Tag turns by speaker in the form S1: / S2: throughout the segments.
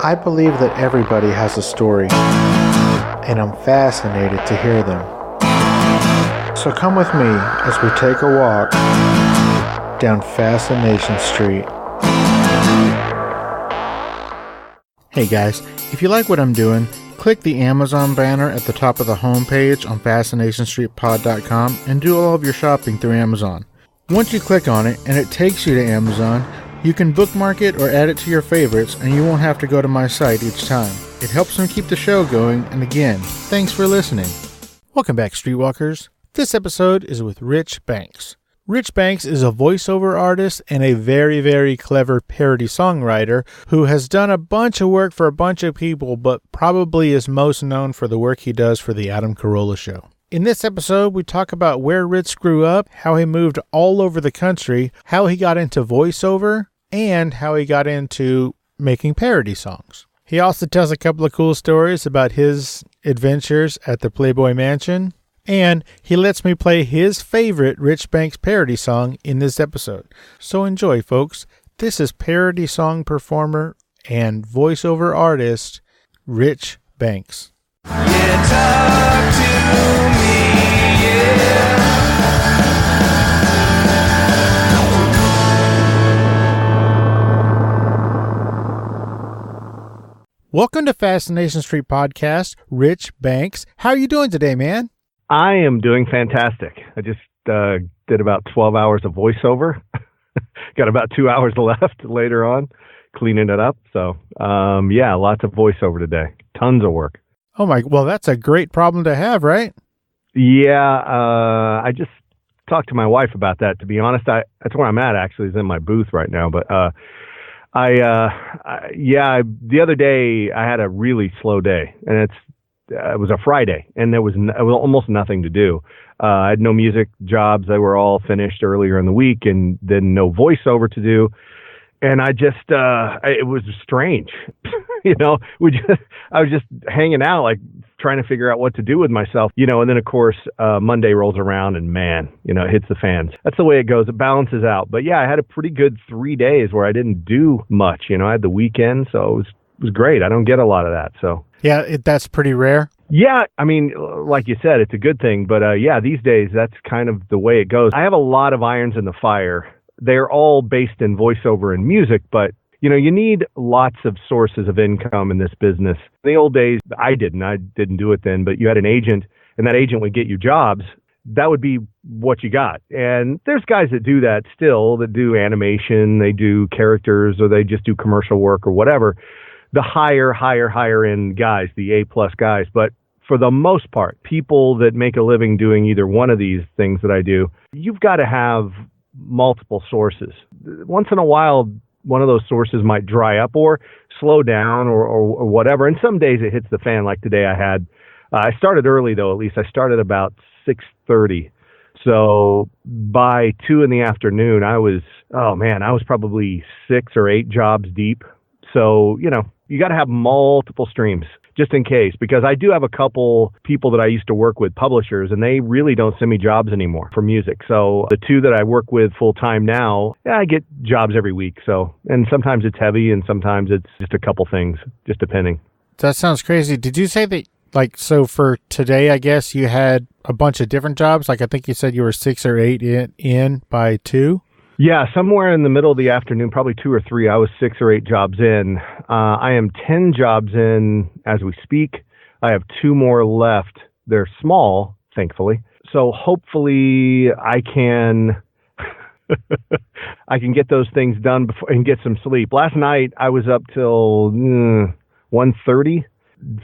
S1: I believe that everybody has a story, and I'm fascinated to hear them. So come with me as we take a walk down Fascination Street. Hey guys, if you like what I'm doing, click the Amazon banner at the top of the homepage on FascinationStreetPod.com and do all of your shopping through Amazon. Once you click on it and it takes you to Amazon, you can bookmark it or add it to your favorites and you won't have to go to my site each time. It helps me keep the show going, and again, thanks for listening. Welcome back, Streetwalkers. This episode is with Rich Banks. Rich Banks is a voiceover artist and a very, very clever parody songwriter who has done a bunch of work for a bunch of people, but probably is most known for the work he does for the Adam Carolla Show. In this episode, we talk about where Rich grew up, how he moved all over the country, how he got into voiceover, and how he got into making parody songs. He also tells a couple of cool stories about his adventures at the Playboy Mansion, and he lets me play his favorite Rich Banks parody song in this episode. So enjoy, folks. This is parody song performer and voiceover artist, Rich Banks.
S2: Yeah, talk to me, yeah.
S1: Welcome to Fascination Street Podcast, Rich Banks. How are you doing today, man?
S3: I am doing fantastic. I just did about 12 hours of voiceover. Got about 2 hours left later on, cleaning it up. So, yeah, lots of voiceover today. Tons of work.
S1: Oh, well, that's a great problem to have, right?
S3: Yeah, I just talked to my wife about that. To be honest, that's where I'm at, actually, is in my booth right now. But the other day I had a really slow day, and it was a Friday, and there was almost nothing to do. I had no music jobs; they were all finished earlier in the week, and then no voiceover to do. And I just, it was strange, you know. I was just hanging out, like trying to figure out what to do with myself, you know. And then of course Monday rolls around, and man, you know, it hits the fans. That's the way it goes. It balances out. But yeah, I had a pretty good 3 days where I didn't do much. You know, I had the weekend, so it was great. I don't get a lot of that, so.
S1: Yeah, that's pretty rare.
S3: Yeah, I mean, like you said, it's a good thing. But yeah, these days, that's kind of the way it goes. I have a lot of irons in the fire. They're all based in voiceover and music, but, you know, you need lots of sources of income in this business. In the old days, I didn't do it then, but you had an agent, and that agent would get you jobs. That would be what you got. And there's guys that do that still, that do animation, they do characters, or they just do commercial work or whatever. The higher end guys, the A+ guys. But for the most part, people that make a living doing either one of these things that I do, you've got to have multiple sources. Once in a while, one of those sources might dry up or slow down or whatever. And some days it hits the fan, like today I started early, though. At least I started about 6:30. So by 2 in the afternoon, I was probably 6 or 8 jobs deep. So, you know, you got to have multiple streams just in case, because I do have a couple people that I used to work with, publishers, and they really don't send me jobs anymore for music. So the 2 that I work with full time now, yeah, I get jobs every week. So, and sometimes it's heavy and sometimes it's just a couple things, just depending.
S1: That sounds crazy. Did you say that, like, so for today, I guess you had a bunch of different jobs? Like, I think you said you were 6 or 8 in by 2?
S3: Yeah, somewhere in the middle of the afternoon, probably 2 or 3, I was 6 or 8 jobs in. I am 10 jobs in as we speak. I have 2 more left. They're small, thankfully. So hopefully I can get those things done before and get some sleep. Last night I was up till 1:30,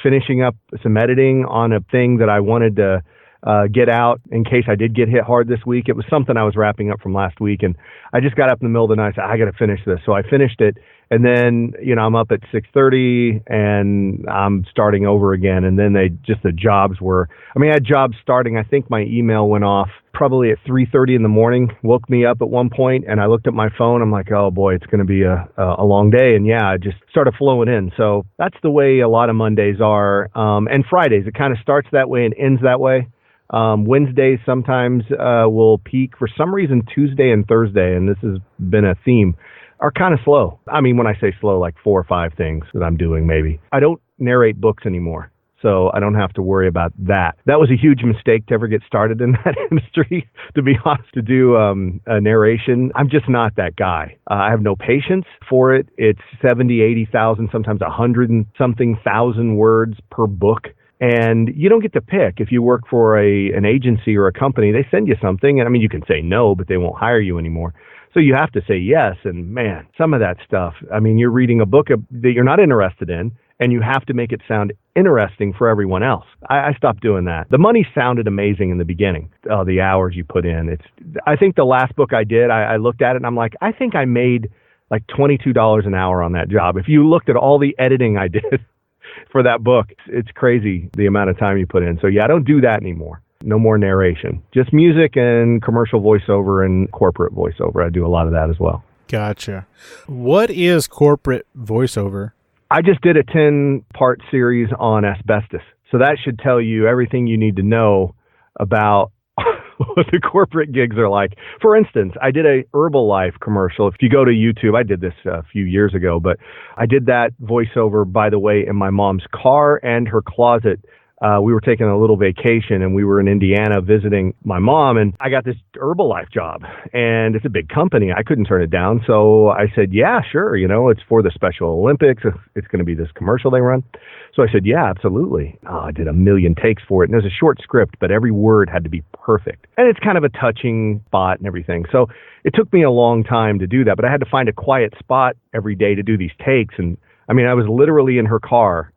S3: finishing up some editing on a thing that I wanted to get out in case I did get hit hard this week. It was something I was wrapping up from last week, and I just got up in the middle of the night and said, I got to finish this. So I finished it, and then, you know, I'm up at 6:30 and I'm starting over again. And then the jobs were, I had jobs starting. I think my email went off probably at 3:30 in the morning, woke me up at one point, and I looked at my phone. I'm like, oh boy, it's going to be a long day. And yeah, it just started flowing in. So that's the way a lot of Mondays are. And Fridays, it kind of starts that way and ends that way. Wednesdays sometimes will peak. For some reason, Tuesday and Thursday, and this has been a theme, are kind of slow. I mean, when I say slow, like 4 or 5 things that I'm doing maybe. I don't narrate books anymore, so I don't have to worry about that. That was a huge mistake to ever get started in that industry, to be honest, to do a narration. I'm just not that guy. I have no patience for it. It's 70, 80,000, sometimes 100 and something thousand words per book. And you don't get to pick. If you work for an agency or a company, they send you something. And I mean, you can say no, but they won't hire you anymore. So you have to say yes. And man, some of that stuff, I mean, you're reading a book that you're not interested in, and you have to make it sound interesting for everyone else. I stopped doing that. The money sounded amazing in the beginning, the hours you put in. I think the last book I did, I looked at it and I'm like, I think I made like $22 an hour on that job. If you looked at all the editing I did for that book, it's crazy the amount of time you put in. So yeah, I don't do that anymore. No more narration, just music and commercial voiceover and corporate voiceover. I do a lot of that as well.
S1: Gotcha. What is corporate voiceover?
S3: I just did a 10-part series on asbestos. So that should tell you everything you need to know about what the corporate gigs are like. For instance, I did a Herbalife commercial. If you go to YouTube, I did this a few years ago, but I did that voiceover, by the way, in my mom's car and her closet. We were taking a little vacation and we were in Indiana visiting my mom, and I got this Herbalife job, and it's a big company. I couldn't turn it down. So I said, yeah, sure. It's for the Special Olympics. It's going to be this commercial they run. So I said, yeah, absolutely. I did a million takes for it. And it was a short script, but every word had to be perfect. And it's kind of a touching spot and everything. So it took me a long time to do that, but I had to find a quiet spot every day to do these takes. And I mean, I was literally in her car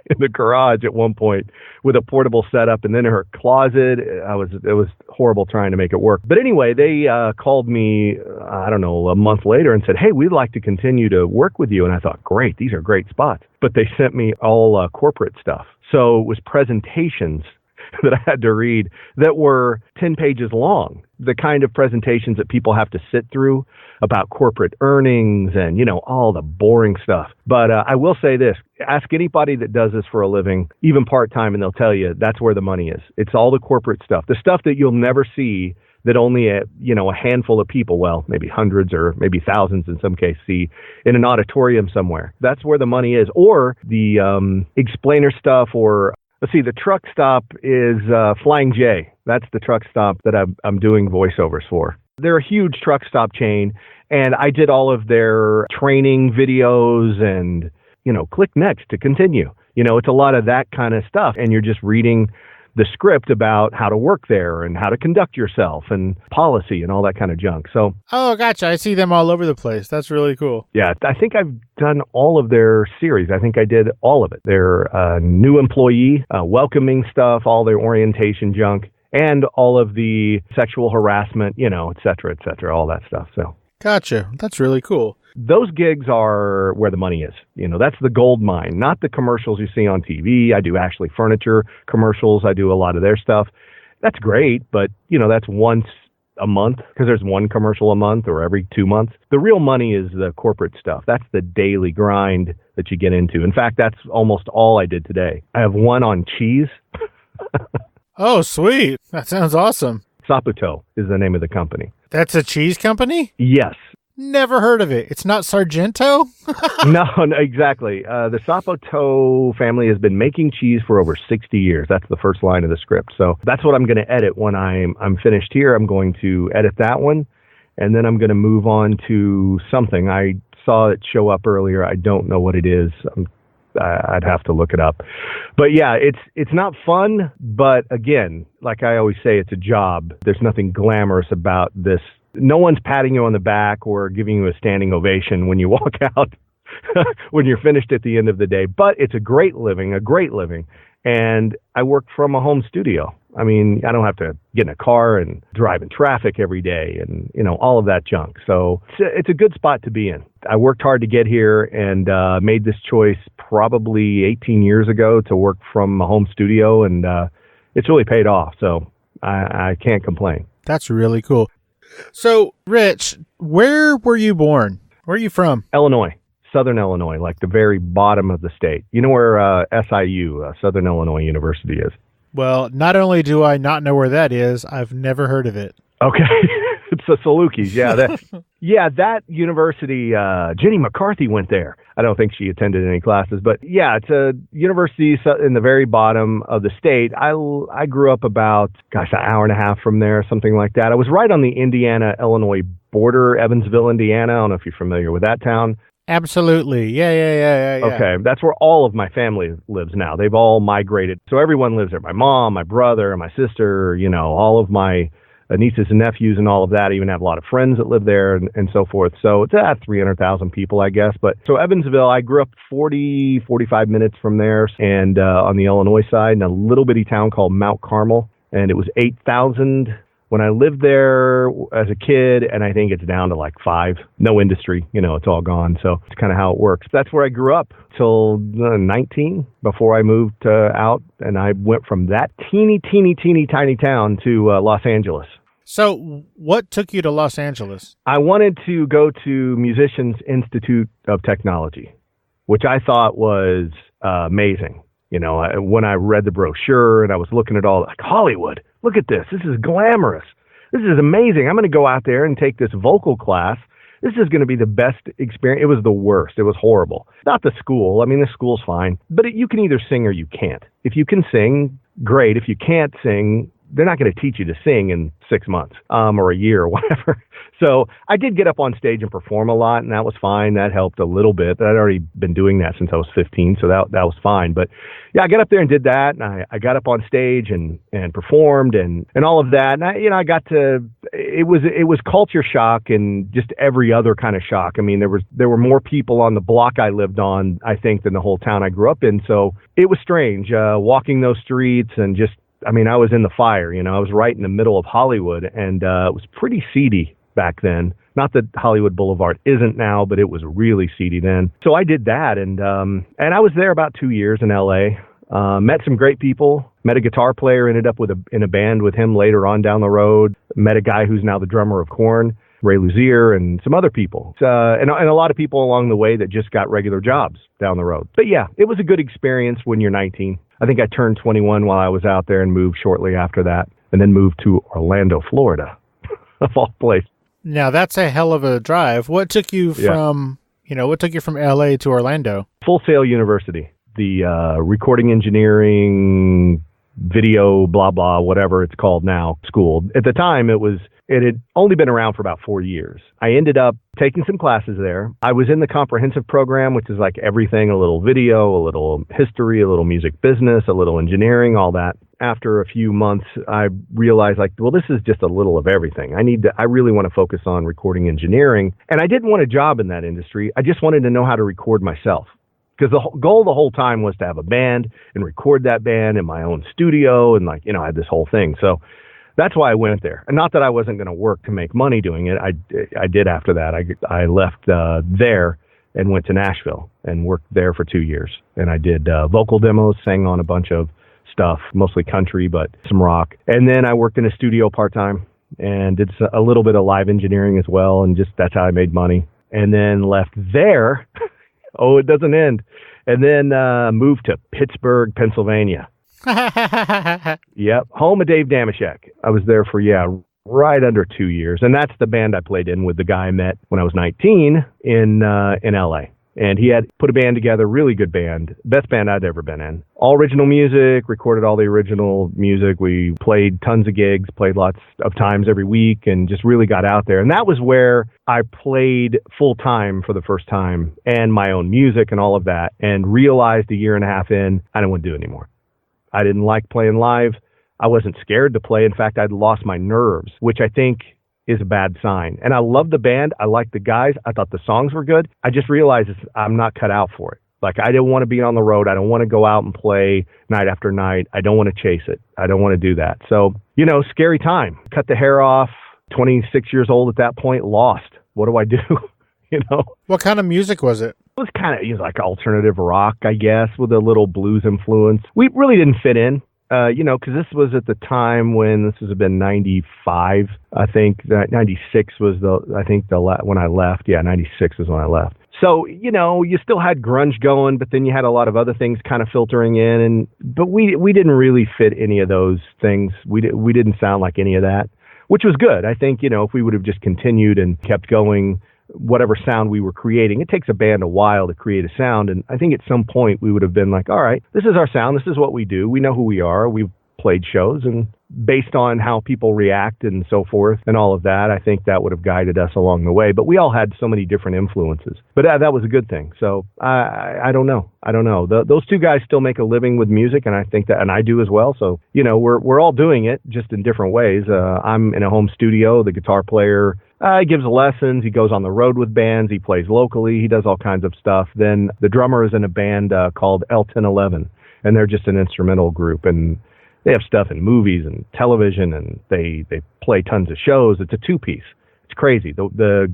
S3: in the garage at one point with a portable setup, and then in her closet. It was horrible trying to make it work. But anyway, they called me, I don't know, a month later and said, hey, we'd like to continue to work with you. And I thought, great, these are great spots. But they sent me all corporate stuff. So it was presentations that I had to read that were 10 pages long, the kind of presentations that people have to sit through about corporate earnings and, all the boring stuff. But I will say this, ask anybody that does this for a living, even part-time, and they'll tell you that's where the money is. It's all the corporate stuff, the stuff that you'll never see, that only a handful of people, well, maybe hundreds or maybe thousands in some cases, see in an auditorium somewhere. That's where the money is. Or the explainer stuff, or let's see, the truck stop is Flying J. That's the truck stop that I'm doing voiceovers for. They're a huge truck stop chain, and I did all of their training videos and, click next to continue. It's a lot of that kind of stuff, and you're just reading the script about how to work there and how to conduct yourself and policy and all that kind of junk. So,
S1: oh, gotcha. I see them all over the place. That's really cool.
S3: Yeah, I think I've done all of their series. I think I did all of it. Their new employee, welcoming stuff, all their orientation junk, and all of the sexual harassment, et cetera, all that stuff. So,
S1: gotcha. That's really cool.
S3: Those gigs are where the money is. That's the gold mine, not the commercials you see on TV. I do actually furniture commercials. I do a lot of their stuff. That's great, but, that's once a month because there's one commercial a month or every 2 months. The real money is the corporate stuff. That's the daily grind that you get into. In fact, that's almost all I did today. I have one on cheese.
S1: Oh, sweet. That sounds awesome.
S3: Saputo is the name of the company.
S1: That's a cheese company?
S3: Yes.
S1: Never heard of it. It's not Sargento?
S3: No, exactly. The Saputo family has been making cheese for over 60 years. That's the first line of the script. So that's what I'm going to edit when I'm finished here. I'm going to edit that one, and then I'm going to move on to something. I saw it show up earlier. I don't know what it is. I'd have to look it up. But yeah, it's not fun. But again, like I always say, it's a job. There's nothing glamorous about this. No one's patting you on the back or giving you a standing ovation when you walk out, when you're finished at the end of the day. But it's a great living. And I work from a home studio. I mean, I don't have to get in a car and drive in traffic every day and, all of that junk. So it's a good spot to be in. I worked hard to get here and made this choice probably 18 years ago to work from a home studio, and it's really paid off. So I can't complain.
S1: That's really cool. So, Rich, where were you born? Where are you from?
S3: Illinois. Southern Illinois, like the very bottom of the state. You know where SIU, Southern Illinois University, is?
S1: Well, not only do I not know where that is, I've never heard of it.
S3: Okay. It's So Salukis, yeah. That university, Jenny McCarthy went there. I don't think she attended any classes, but yeah, it's a university in the very bottom of the state. I grew up about, an hour and a half from there, something like that. I was right on the Indiana-Illinois border, Evansville, Indiana. I don't know if you're familiar with that town.
S1: Absolutely. Yeah.
S3: Okay, that's where all of my family lives now. They've all migrated. So everyone lives there. My mom, my brother, my sister, all of my nieces and nephews and all of that. I even have a lot of friends that live there and so forth. So it's 300,000 people, I guess. But so Evansville, I grew up 45 minutes from there and on the Illinois side in a little bitty town called Mount Carmel. And it was 8,000 when I lived there as a kid, and I think it's down to like 5. No industry, it's all gone. So it's kind of how it works. That's where I grew up till 19 before I moved out, and I went from that teeny tiny town to Los Angeles.
S1: So what took you to Los Angeles?
S3: I wanted to go to Musicians Institute of Technology, which I thought was amazing. When I read the brochure and I was looking at all, like, Hollywood, look at this. This is glamorous. This is amazing. I'm going to go out there and take this vocal class. This is going to be the best experience. It was the worst. It was horrible. Not the school. I mean, the school's fine, but you can either sing or you can't. If you can sing, great. If you can't sing, they're not going to teach you to sing in 6 months or a year or whatever. So I did get up on stage and perform a lot, and that was fine. That helped a little bit. But I'd already been doing that since I was 15, so that was fine. But yeah, I got up there and did that, and I got up on stage and performed and all of that. And I got to. It was culture shock and just every other kind of shock. I mean, there were more people on the block I lived on, I think, than the whole town I grew up in. So it was strange walking those streets and just. I mean, I was in the fire, I was right in the middle of Hollywood, and it was pretty seedy back then. Not that Hollywood Boulevard isn't now, but it was really seedy then. So I did that, and I was there about 2 years in L.A., met some great people, met a guitar player, ended up in a band with him later on down the road, met a guy who's now the drummer of Korn, Ray Luzier, and some other people, and a lot of people along the way that just got regular jobs down the road. But yeah, it was a good experience when you're 19. I think I turned 21 while I was out there and moved shortly after that, and then moved to Orlando, Florida, of all places.
S1: Now that's a hell of a drive. What took you from, LA to Orlando? Full
S3: Sail University, the recording engineering, video, blah, blah, whatever it's called now, school. At the time, it had only been around for about 4 years. I ended up taking some classes there. I was in the comprehensive program, which is like everything, a little video, a little history, a little music business, a little engineering, all that. After a few months, I realized this is just a little of everything. I really want to focus on recording engineering. And I didn't want a job in that industry. I just wanted to know how to record myself. Because the goal the whole time was to have a band and record that band in my own studio. And I had this whole thing. So that's why I went there. And not that I wasn't going to work to make money doing it. I did after that. I left there and went to Nashville and worked there for 2 years. And I did vocal demos, sang on a bunch of stuff, mostly country, but some rock. And then I worked in a studio part-time and did a little bit of live engineering as well. And just that's how I made money. And then left there. Oh, it doesn't end. And then moved to Pittsburgh, Pennsylvania. Yep, home of Dave Damashek. I was there for, right under 2 years. And that's the band I played in with the guy I met when I was 19 in L.A. And he had put a band together, really good band, best band I'd ever been in. All original music, recorded all the original music. We played tons of gigs, played lots of times every week, and just really got out there. And that was where I played full time for the first time, and my own music and all of that, and realized a year and a half in, I didn't want to do it anymore. I didn't like playing live. I wasn't scared to play. In fact, I'd lost my nerves, which I think is a bad sign. And I love the band. I like the guys. I thought the songs were good. I just realized I'm not cut out for it. Like, I didn't want to be on the road. I don't want to go out and play night after night. I don't want to chase it. I don't want to do that. So, scary time. Cut the hair off, 26 years old at that point, lost. What do I do?
S1: What kind of music was it?
S3: It was kind of like alternative rock, I guess, with a little blues influence. We really didn't fit in. Because this was at the time when this has been 95, I think. 96 was when I left. Yeah, 96 is when I left. So, you still had grunge going, but then you had a lot of other things kind of filtering in. But we didn't really fit any of those things. We didn't sound like any of that. which was good. I think, if we would have just continued and kept going, whatever sound we were creating, it takes a band a while to create a sound. And I think at some point we would have been like, all right, this is our sound. This is what we do. We know who we are. We've played shows, and based on how people react and so forth and all of that, I think that would have guided us along the way. But we all had so many different influences. But that was a good thing. So I don't know. Those two guys still make a living with music, and I think that, and I do as well. So, we're all doing it just in different ways. I'm in a home studio. The guitar player, he gives lessons. He goes on the road with bands. He plays locally. He does all kinds of stuff. Then the drummer is in a band called L1011, and they're just an instrumental group. And they have stuff in movies and television, and they play tons of shows. It's a two-piece. It's crazy. The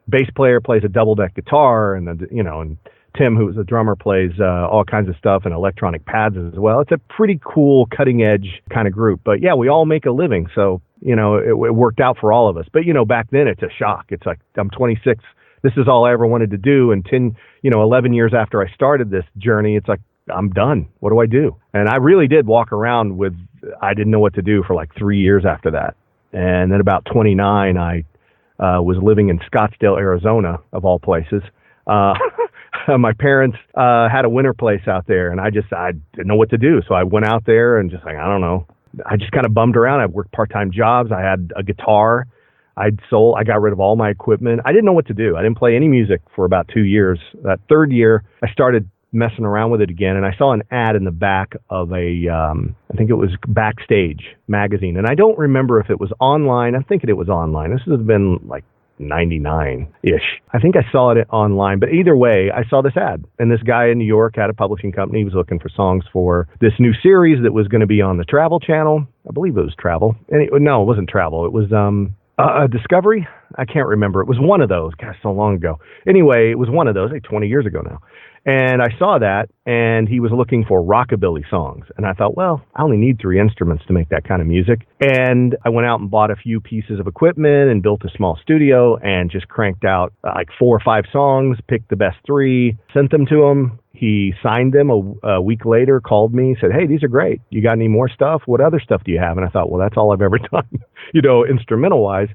S3: bass player plays a double-deck guitar, and and Tim, who's the drummer, plays all kinds of stuff and electronic pads as well. It's a pretty cool, cutting-edge kind of group. But yeah, we all make a living, so it worked out for all of us. But back then it's a shock. It's like, I'm 26. This is all I ever wanted to do, and 11 years after I started this journey, it's like, I'm done. What do I do? And I really did walk around with, I didn't know what to do for like 3 years after that. And then about 29, I was living in Scottsdale, Arizona, of all places. My parents had a winter place out there, and I didn't know what to do. So I went out there and just like, I don't know. I just kind of bummed around. I worked part-time jobs. I had a guitar. I got rid of all my equipment. I didn't know what to do. I didn't play any music for about 2 years. That third year, I started messing around with it again, and I saw an ad in the back of I think it was Backstage magazine, and I don't remember if it was online. I'm thinking it was online. This has been like 99-ish. I think I saw it online, but either way, I saw this ad, and this guy in New York had a publishing company. He was looking for songs for this new series that was going to be on the Travel Channel. I believe it was Travel. No, it wasn't Travel. It was Discovery. I can't remember. It was one of those. Gosh, so long ago. Anyway, it was one of those, like 20 years ago now. And I saw that, and he was looking for rockabilly songs. And I thought, well, I only need 3 instruments to make that kind of music. And I went out and bought a few pieces of equipment and built a small studio and just cranked out like 4 or 5 songs, picked the best 3, sent them to him. He signed them a week later, called me, said, hey, these are great. You got any more stuff? What other stuff do you have? And I thought, well, that's all I've ever done, instrumental-wise.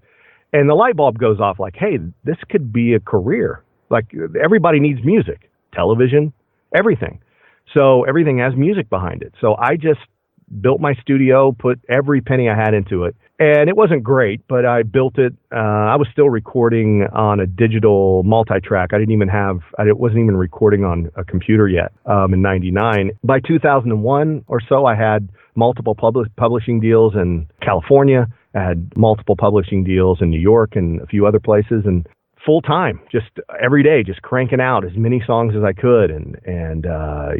S3: And the light bulb goes off like, hey, this could be a career. Like, everybody needs music. Television, everything. So everything has music behind it. So I just built my studio, put every penny I had into it. And it wasn't great, but I built it. I was still recording on a digital multi-track. I wasn't even recording on a computer yet in 99. By 2001 or so, I had multiple publishing deals in California. I had multiple publishing deals in New York and a few other places. And full time, just every day, just cranking out as many songs as I could and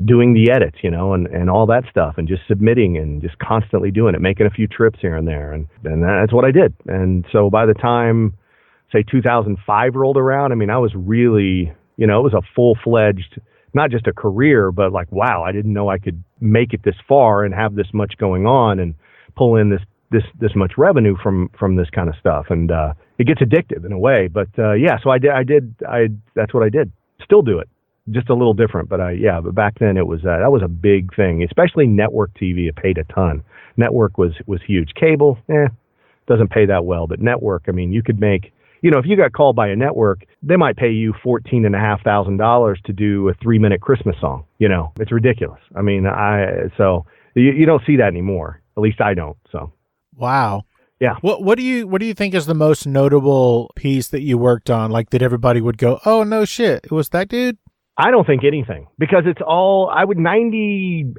S3: doing the edits, and all that stuff, and just submitting and just constantly doing it, making a few trips here and there. And that's what I did. And so by the time, say, 2005 rolled around, I was really, it was a full-fledged, not just a career, but like, wow, I didn't know I could make it this far and have this much going on and pull in this much revenue from this kind of stuff. And it gets addictive in a way, but yeah, so that's what I did. Still do it, just a little different, but but back then it was that was a big thing, especially network TV. It paid a ton. Network was huge. Cable, doesn't pay that well, but network, you could make, if you got called by a network, they might pay you $14,500 to do a 3-minute Christmas song. It's ridiculous. So you don't see that anymore. At least I don't. So.
S1: Wow.
S3: Yeah.
S1: What do you think is the most notable piece that you worked on? Like, that everybody would go, oh, no shit, it was that dude?
S3: I don't think anything, because it's all, 98%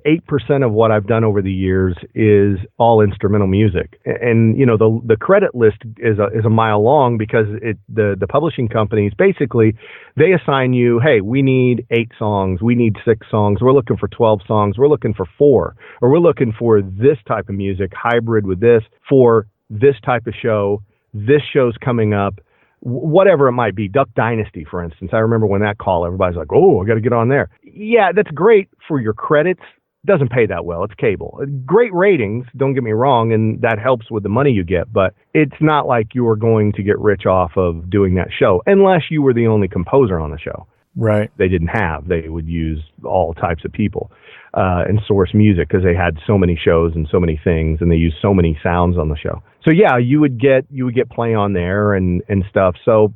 S3: of what I've done over the years is all instrumental music. And, the credit list is a mile long, because the publishing companies, basically, they assign you, hey, we need 8 songs, we need 6 songs, we're looking for 12 songs, we're looking for 4, or we're looking for this type of music, hybrid with this, for this type of show, this show's coming up. Whatever it might be, Duck Dynasty, for instance. I remember when that call, everybody's like, oh, I got to get on there. Yeah, that's great for your credits. Doesn't pay that well. It's cable. Great ratings, don't get me wrong, and that helps with the money you get, but it's not like you are going to get rich off of doing that show, unless you were the only composer on the show.
S1: Right.
S3: they didn't have. They would use all types of people and source music because they had so many shows and so many things, and they used so many sounds on the show. So yeah, you would get play on there and stuff. So,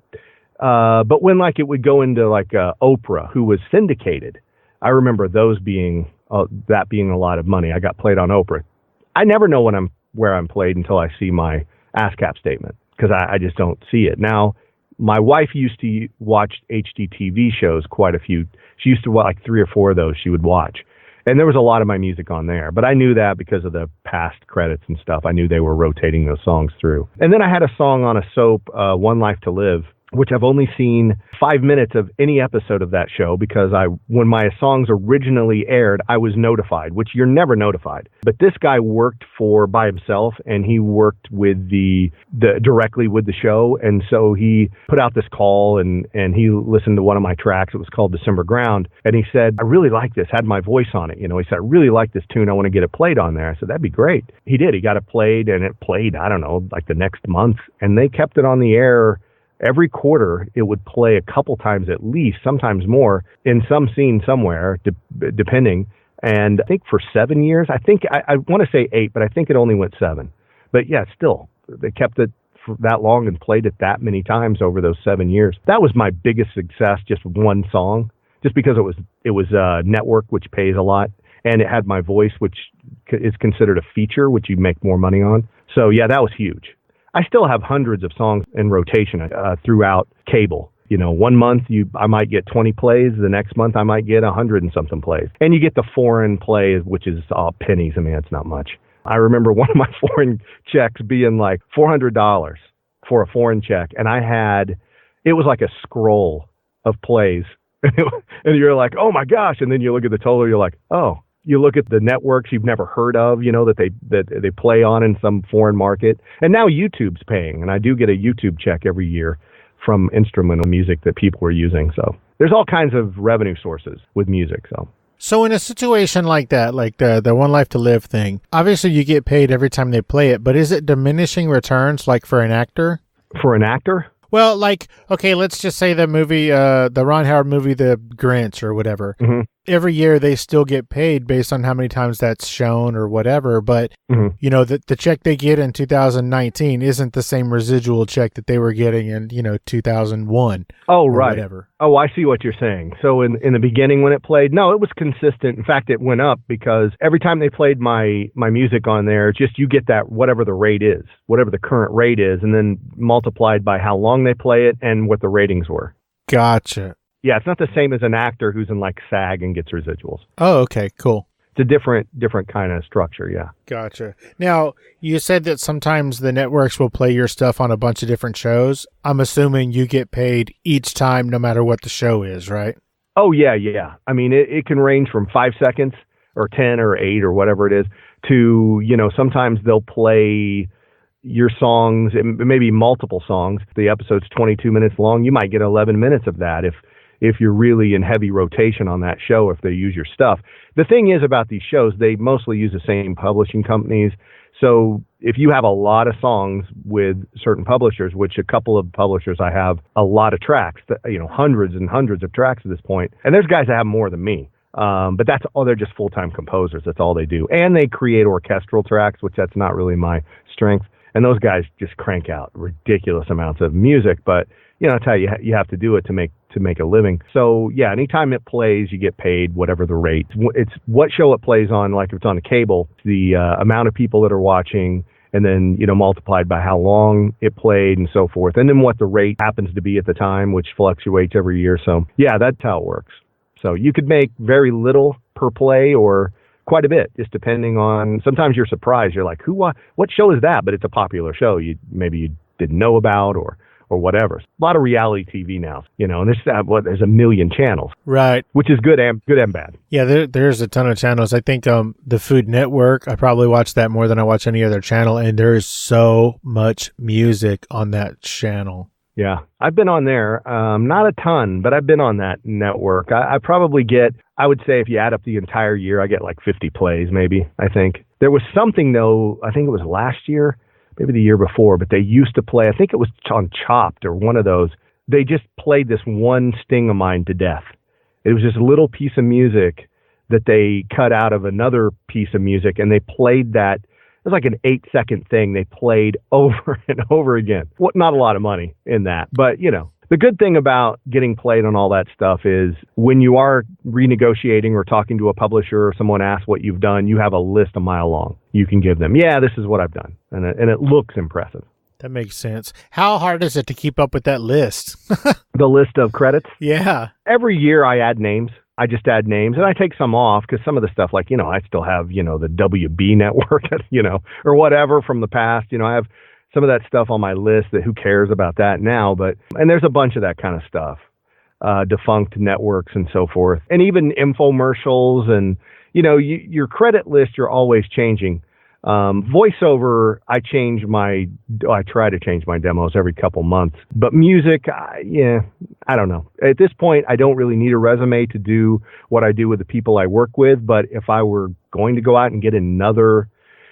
S3: but when like it would go into like Oprah, who was syndicated, I remember those being that being a lot of money. I got played on Oprah. I never know where I'm played until I see my ASCAP statement, because I just don't see it. Now, my wife used to watch HGTV shows quite a few. She used to watch like 3 or 4 of those she would watch. And there was a lot of my music on there. But I knew that because of the past credits and stuff. I knew they were rotating those songs through. And then I had a song on a soap, One Life to Live, which I've only seen 5 minutes of any episode of that show because when my songs originally aired, I was notified, which you're never notified. But this guy worked by himself, and he worked with directly with the show. And so he put out this call and he listened to one of my tracks. It was called December Ground. And he said, I really like this, had my voice on it. He said, I really like this tune. I want to get it played on there. I said, that'd be great. He did. He got it played, and it played, I don't know, like the next month. And they kept it on the air. Every quarter, it would play a couple times at least, sometimes more, in some scene somewhere, depending. And I think for 7 years, I want to say 8, but I think it only went 7. But yeah, still, they kept it for that long and played it that many times over those 7 years. That was my biggest success, just one song, just because it was a network, which pays a lot, and it had my voice, which is considered a feature, which you make more money on. So yeah, that was huge. I still have hundreds of songs in rotation throughout cable. 1 month I might get 20 plays. The next month I might get 100 and something plays. And you get the foreign plays, which is pennies. I mean, it's not much. I remember one of my foreign checks being like $400 for a foreign check. And it was like a scroll of plays. And you're like, oh my gosh. And then you look at the total, you're like, oh. You look at the networks you've never heard of, that they play on in some foreign market. And now YouTube's paying, and I do get a YouTube check every year from instrumental music that people are using. So there's all kinds of revenue sources with music.
S1: So in a situation like that, like the One Life to Live thing, obviously you get paid every time they play it, but is it diminishing returns like for an actor?
S3: For an actor?
S1: Well, like, okay, let's just say the movie, the Ron Howard movie, The Grinch or whatever.
S3: Mm-hmm.
S1: Every year they still get paid based on how many times that's shown or whatever. But, the check they get in 2019 isn't the same residual check that they were getting in, 2001.
S3: Oh, right.
S1: Whatever.
S3: Oh, I see what you're saying. So in the beginning when it played, no, it was consistent. In fact, it went up because every time they played my music on there, just you get that whatever the rate is, whatever the current rate is, and then multiplied by how long they play it and what the ratings were.
S1: Gotcha.
S3: Yeah, it's not the same as an actor who's in like SAG and gets residuals.
S1: Oh, okay, cool.
S3: It's a different kind of structure, yeah.
S1: Gotcha. Now, you said that sometimes the networks will play your stuff on a bunch of different shows. I'm assuming you get paid each time no matter what the show is, right?
S3: Oh, yeah. I mean, it can range from 5 seconds or 10 or 8 or whatever it is to, sometimes they'll play your songs, maybe multiple songs. The episode's 22 minutes long. You might get 11 minutes of that if you're really in heavy rotation on that show, if they use your stuff. The thing is about these shows, they mostly use the same publishing companies. So if you have a lot of songs with certain publishers, which a couple of publishers I have a lot of tracks, hundreds and hundreds of tracks at this point, and there's guys that have more than me. But they're just full-time composers. That's all they do. And they create orchestral tracks, which that's not really my strength. And those guys just crank out ridiculous amounts of music. But, that's how you have to do it to make a living. So, yeah, anytime it plays, you get paid whatever the rate. It's what show it plays on, like if it's on a cable, the amount of people that are watching, and then, multiplied by how long it played and so forth. And then what the rate happens to be at the time, which fluctuates every year. So, yeah, that's how it works. So you could make very little per play or quite a bit, just depending on, sometimes you're surprised. You're like, what show is that? But it's a popular show maybe you didn't know about or whatever. A lot of reality TV now, and there's a million channels.
S1: Right.
S3: Which is good and bad.
S1: Yeah, there's a ton of channels. I think the Food Network, I probably watch that more than I watch any other channel, and there's so much music on that channel.
S3: Yeah, I've been on there, not a ton, but I've been on that network. I probably get, I would say if you add up the entire year, I get like 50 plays maybe, I think. There was something though, I think it was last year, maybe the year before, but they used to play, I think it was on Chopped or one of those. they just played this one sting of mine to death. It was just a little piece of music that they cut out of another piece of music, and they played that. It was like an 8-second thing they played over and over again. What? Not a lot of money in that, but you know. The good thing about getting played on all that stuff is when you are renegotiating or talking to a publisher or someone asks what you've done, you have a list a mile long. You can give them, yeah, this is what I've done. And it looks impressive.
S1: That makes sense. How hard is it to keep up with that list?
S3: The list of credits?
S1: Yeah.
S3: Every year I add names. I just add names, and I take some off because some of the stuff, like, you know, I still have, you know, the WB network, you know, or whatever from the past. You know, I have some of that stuff on my list that who cares about that now, and there's a bunch of that kind of stuff, defunct networks and so forth, and even infomercials, and, you know, your credit list, you're always changing. Voiceover, I try to change my demos every couple months, but music, I don't know. At this point, I don't really need a resume to do what I do with the people I work with, but if I were going to go out and get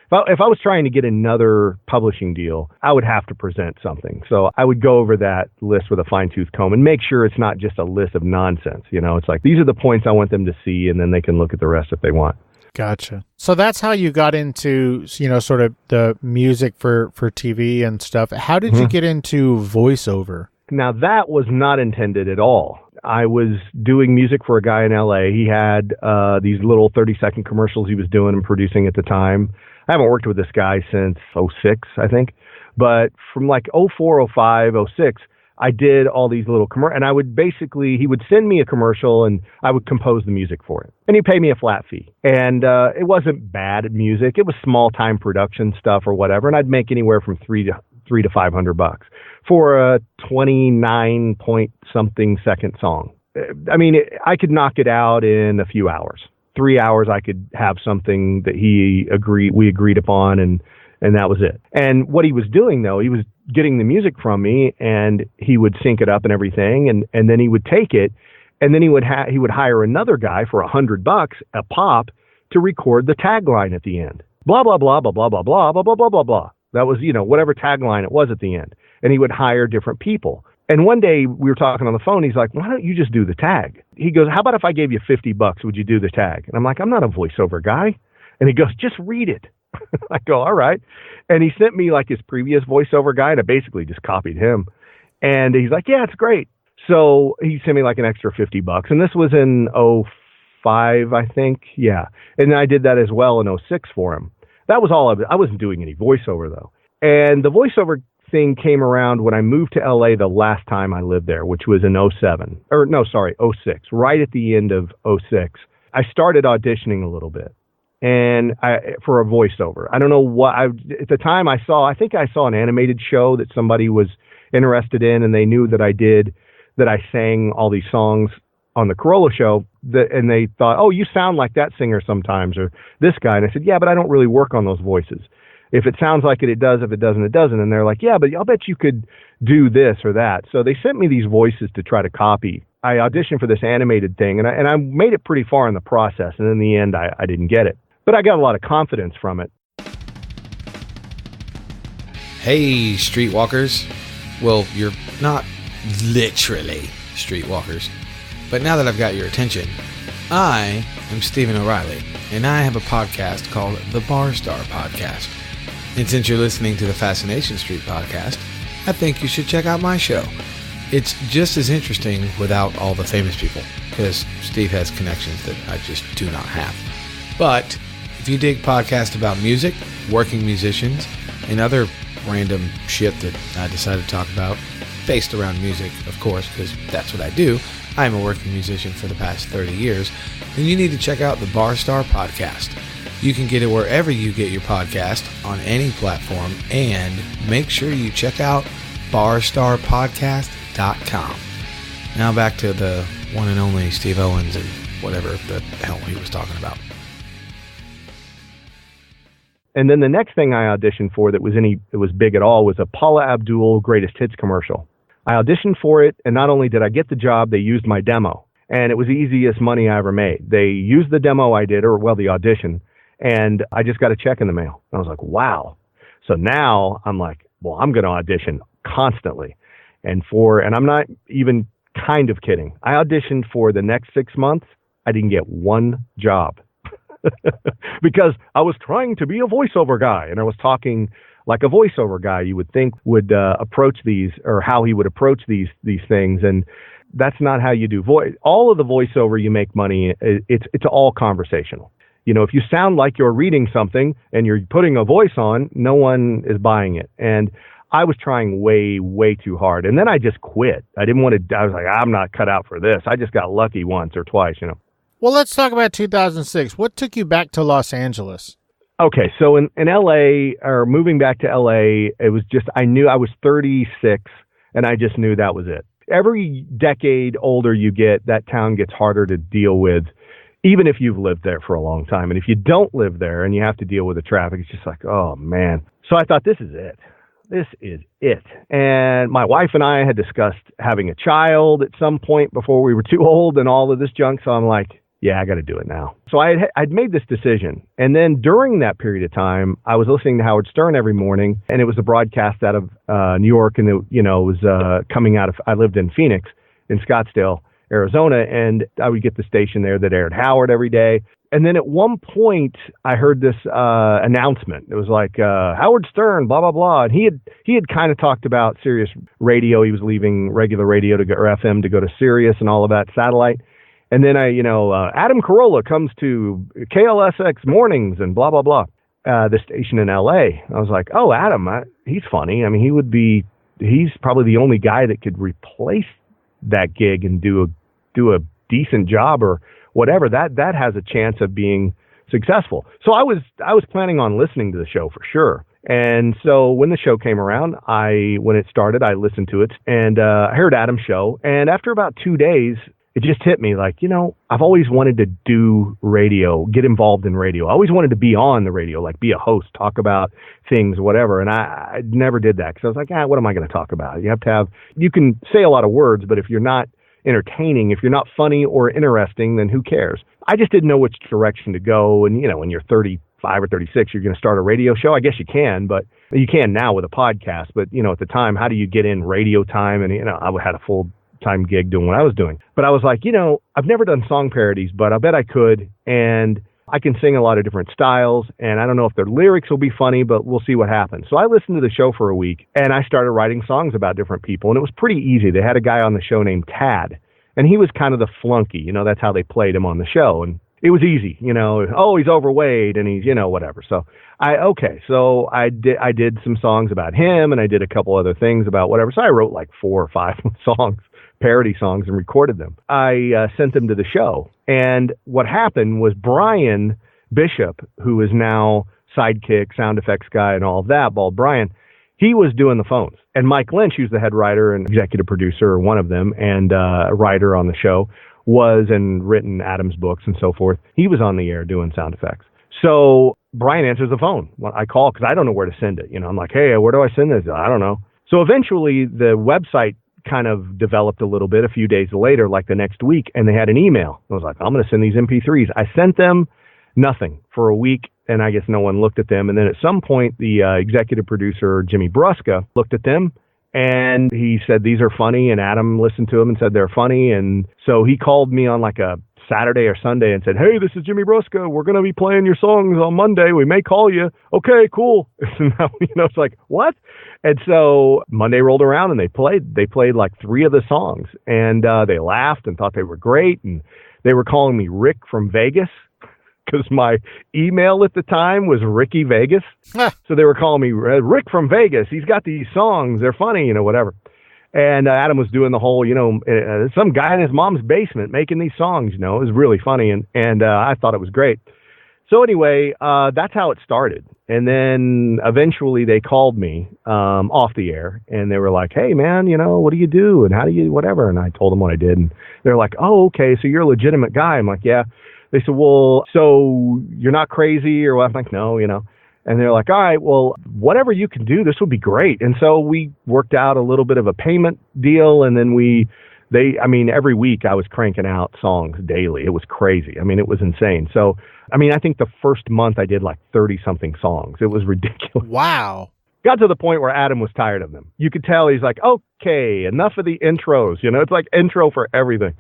S3: if I was trying to get another publishing deal, I would have to present something. So I would go over that list with a fine-tooth comb and make sure it's not just a list of nonsense. You know, it's like, these are the points I want them to see, and then they can look at the rest if they want.
S1: Gotcha. So that's how you got into, you know, sort of the music for TV and stuff. How did you get into voiceover? Now,
S3: that was not intended at all. I was doing music for a guy in LA. He had these little 30-second commercials he was doing and producing at the time. I haven't worked with this guy since 06, I think. But from like 04, 05, 06, I did all these little commercials. And he would send me a commercial and I would compose the music for it. And he'd pay me a flat fee. And it wasn't bad music. It was small time production stuff or whatever. And I'd make anywhere from $300 to $500 for a 29 point something second song. I mean, I could knock it out in a few hours. 3 hours, I could have something that we agreed upon, and that was it. And what he was doing, though, he was getting the music from me, and he would sync it up and everything, and then he would take it, and then he would hire another guy for $100 a pop to record the tagline at the end. Blah blah blah blah blah blah blah blah blah blah blah blah. That was, you know, whatever tagline it was at the end, and he would hire different people. And one day we were talking on the phone. He's like, why don't you just do the tag? He goes, how about if I gave you $50? Would you do the tag? And I'm like, I'm not a voiceover guy. And he goes, just read it. I go, all right. And he sent me like his previous voiceover guy, and I basically just copied him. And he's like, yeah, it's great. So he sent me like an extra $50. And this was in 05, I think. Yeah. And I did that as well in 06 for him. That was all of it. I wasn't doing any voiceover, though. And the voiceover thing came around when I moved to LA the last time I lived there, which was in 06, right at the end of 06. I started auditioning a little bit for a voiceover. I don't know what at the time I think I saw an animated show that somebody was interested in, and they knew that I sang all these songs on the Corolla show, and they thought, oh, you sound like that singer sometimes, or this guy. And I said, yeah, but I don't really work on those voices. If it sounds like it, it does. If it doesn't, it doesn't. And they're like, yeah, but I'll bet you could do this or that. So they sent me these voices to try to copy. I auditioned for this animated thing, and I made it pretty far in the process. And in the end, I didn't get it. But I got a lot of confidence from it.
S4: Hey, streetwalkers. Well, you're not literally streetwalkers. But now that I've got your attention, I am Stephen O'Reilly, and I have a podcast called the Bar Star Podcast. And since you're listening to the Fascination Street podcast, I think you should check out my show. It's just as interesting without all the famous people, because Steve has connections that I just do not have. But if you dig podcasts about music, working musicians, and other random shit that I decided to talk about, based around music, of course, because that's what I do. I'm a working musician for the past 30 years, then you need to check out the Bar Star Podcast. You can get it wherever you get your podcast, on any platform, and make sure you check out barstarpodcast.com. Now back to the one and only Steve Owens and whatever the hell he was talking about.
S3: And then the next thing I auditioned for that was big at all was a Paula Abdul Greatest Hits commercial. I auditioned for it, and not only did I get the job, they used my demo. And it was the easiest money I ever made. They used the demo I did, the audition, and I just got a check in the mail. I was like, wow. So now I'm like, well, I'm going to audition constantly. And I'm not even kind of kidding. I auditioned for the next 6 months. I didn't get one job because I was trying to be a voiceover guy, and I was talking like a voiceover guy you would think would approach these, or how he would approach these things. And that's not how you do voice. All of the voiceover you make money, it's all conversational. You know, if you sound like you're reading something and you're putting a voice on, no one is buying it. And I was trying way, way too hard. And then I just quit. I was like, I'm not cut out for this. I just got lucky once or twice, you know.
S1: Well, let's talk about 2006. What took you back to Los Angeles?
S3: Okay, so in LA, or moving back to LA, it was just, I knew I was 36 and I just knew that was it. Every decade older you get, that town gets harder to deal with, even if you've lived there for a long time. And if you don't live there and you have to deal with the traffic, it's just like, oh man. So I thought, this is it. This is it. And my wife and I had discussed having a child at some point before we were too old and all of this junk. So I'm like, yeah, I got to do it now. So I'd made this decision. And then during that period of time, I was listening to Howard Stern every morning, and it was a broadcast out of New York. And, it was coming out of, I lived in Phoenix, in Scottsdale, Arizona. And I would get the station there that aired Howard every day. And then at one point, I heard this announcement. It was like, Howard Stern, blah, blah, blah. And he had kind of talked about Sirius radio. He was leaving regular radio or FM to go to Sirius and all of that, satellite. And then Adam Carolla comes to KLSX mornings and blah, blah, blah, the station in LA. I was like, oh, Adam, he's funny. I mean, he's probably the only guy that could replace that gig and do a decent job or whatever. That has a chance of being successful. So I was planning on listening to the show for sure. And so when the show came around, when it started, I listened to it, and I heard Adam's show. And after about 2 days, it just hit me like, I've always wanted to do radio, get involved in radio. I always wanted to be on the radio, like be a host, talk about things, whatever. And I never did that because I was like, what am I going to talk about? You can say a lot of words, but if you're not entertaining, if you're not funny or interesting, then who cares? I just didn't know which direction to go. And, when you're 35 or 36, you're going to start a radio show. I guess you can, but you can now with a podcast. But, at the time, how do you get in radio time? And, I had a full-time gig doing what I was doing. But I was like, I've never done song parodies, but I bet I could. And I can sing a lot of different styles. And I don't know if their lyrics will be funny, but we'll see what happens. So I listened to the show for a week, and I started writing songs about different people. And it was pretty easy. They had a guy on the show named Tad, and he was kind of the flunky. That's how they played him on the show. And it was easy, oh, he's overweight and he's, whatever. So I did some songs about him, and I did a couple other things about whatever. So I wrote like 4 or 5 songs, parody songs, and recorded them. I sent them to the show. And what happened was Brian Bishop, who is now sidekick, sound effects guy, and all of that, Bald Brian, he was doing the phones. And Mike Lynch, who's the head writer and executive producer, one of them, and a writer on the show, and written Adam's books and so forth. He was on the air doing sound effects. So Brian answers the phone when I call, because I don't know where to send it. I'm like, hey, where do I send this? I don't know. So eventually the website kind of developed a little bit a few days later, like the next week, and they had an email. I was like, I'm going to send these MP3s. I sent them nothing for a week, and I guess no one looked at them. And then at some point, the executive producer, Jimmy Brusca, looked at them, and he said, these are funny. And Adam listened to them and said they're funny. And so he called me on like a Saturday or Sunday and said, hey, this is Jimmy Brusca. We're going to be playing your songs on Monday. We may call you. Okay, cool. And now, it's like, what? And so Monday rolled around, and they played like 3 of the songs, and they laughed and thought they were great. And they were calling me Rick from Vegas, because my email at the time was Ricky Vegas. So they were calling me Rick from Vegas. He's got these songs. They're funny, whatever. And Adam was doing the whole, some guy in his mom's basement making these songs, It was really funny. And I thought it was great. So anyway, that's how it started. And then eventually they called me off the air, and they were like, hey, man, what do you do? And how do you, whatever? And I told them what I did. And they're like, oh, okay, so you're a legitimate guy. I'm like, yeah. They said, well, so you're not crazy or what? I'm like, no, And they're like, all right, well, whatever you can do, this would be great. And so we worked out a little bit of a payment deal. And then every week I was cranking out songs daily. It was crazy. It was insane. So, I think the first month I did like 30 something songs. It was ridiculous.
S1: Wow.
S3: got to the point where Adam was tired of them. You could tell he's like, okay, enough of the intros. It's like intro for everything.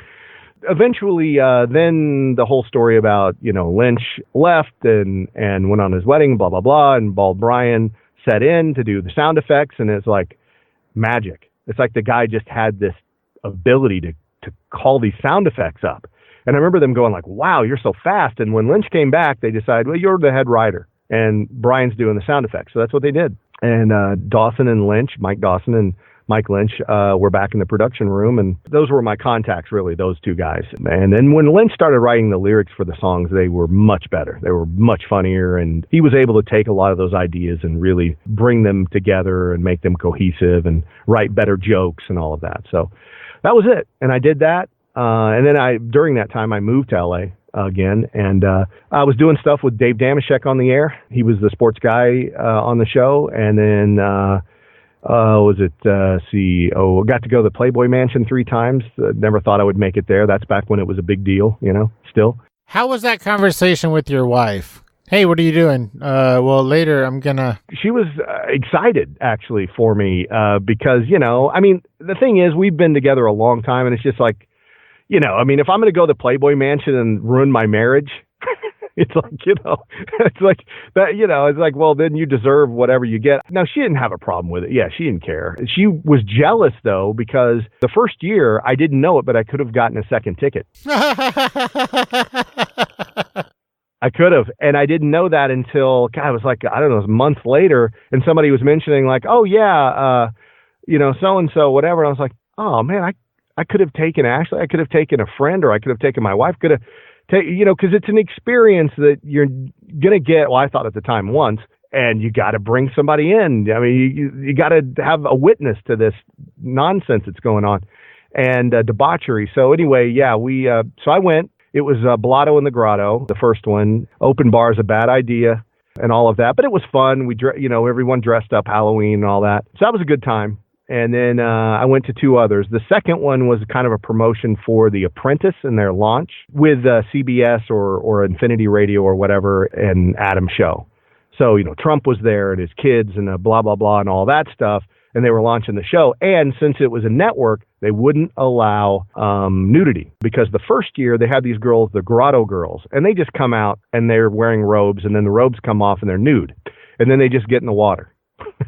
S3: Eventually, then the whole story about, Lynch left and went on his wedding, blah, blah, blah. And Bald Brian set in to do the sound effects. And it's like magic. It's like the guy just had this ability to call these sound effects up. And I remember them going like, wow, you're so fast. And when Lynch came back, they decided, well, you're the head writer. And Brian's doing the sound effects. So that's what they did. And Dawson and Lynch, Mike Dawson and Mike Lynch, were back in the production room. And those were my contacts, really, those two guys. And then when Lynch started writing the lyrics for the songs, they were much better. They were much funnier. And he was able to take a lot of those ideas and really bring them together and make them cohesive and write better jokes and all of that. So that was it. And I did that. And then during that time, I moved to LA again, and I was doing stuff with Dave Damashek on the air. He was the sports guy on the show. And then got to go to the Playboy Mansion 3 times. Never thought I would make it there. That's back when it was a big deal, still.
S1: How was that conversation with your wife? Hey, what are you doing? Well, later I'm gonna...
S3: She was excited, actually, for me, because, the thing is, we've been together a long time, and it's just like, if I'm going to go to the Playboy Mansion and ruin my marriage, it's like, it's like that, it's like, well, then you deserve whatever you get. Now, she didn't have a problem with it. Yeah, she didn't care. She was jealous, though, because the first year, I didn't know it, but I could have gotten a second ticket. I could have. And I didn't know that until, God, it was like, I don't know, it was a month later. And somebody was mentioning like, oh, yeah, so-and-so, whatever. And I was like, oh, man, I could have taken Ashley. I could have taken a friend, or I could have taken my wife. Could have because it's an experience that you're going to get, well, I thought at the time once, and you got to bring somebody in. I mean, you got to have a witness to this nonsense that's going on and debauchery. So anyway, yeah, so I went. It was Blotto in the Grotto, the first one. Open bar is a bad idea and all of that, but it was fun. Everyone dressed up, Halloween and all that. So that was a good time. And then I went to 2 others. The second one was kind of a promotion for The Apprentice and their launch with CBS or Infinity Radio or whatever, and Adam show. So, Trump was there and his kids and blah, blah, blah and all that stuff. And they were launching the show. And since it was a network, they wouldn't allow nudity, because the first year they had these girls, the Grotto girls, and they just come out and they're wearing robes, and then the robes come off and they're nude. And then they just get in the water.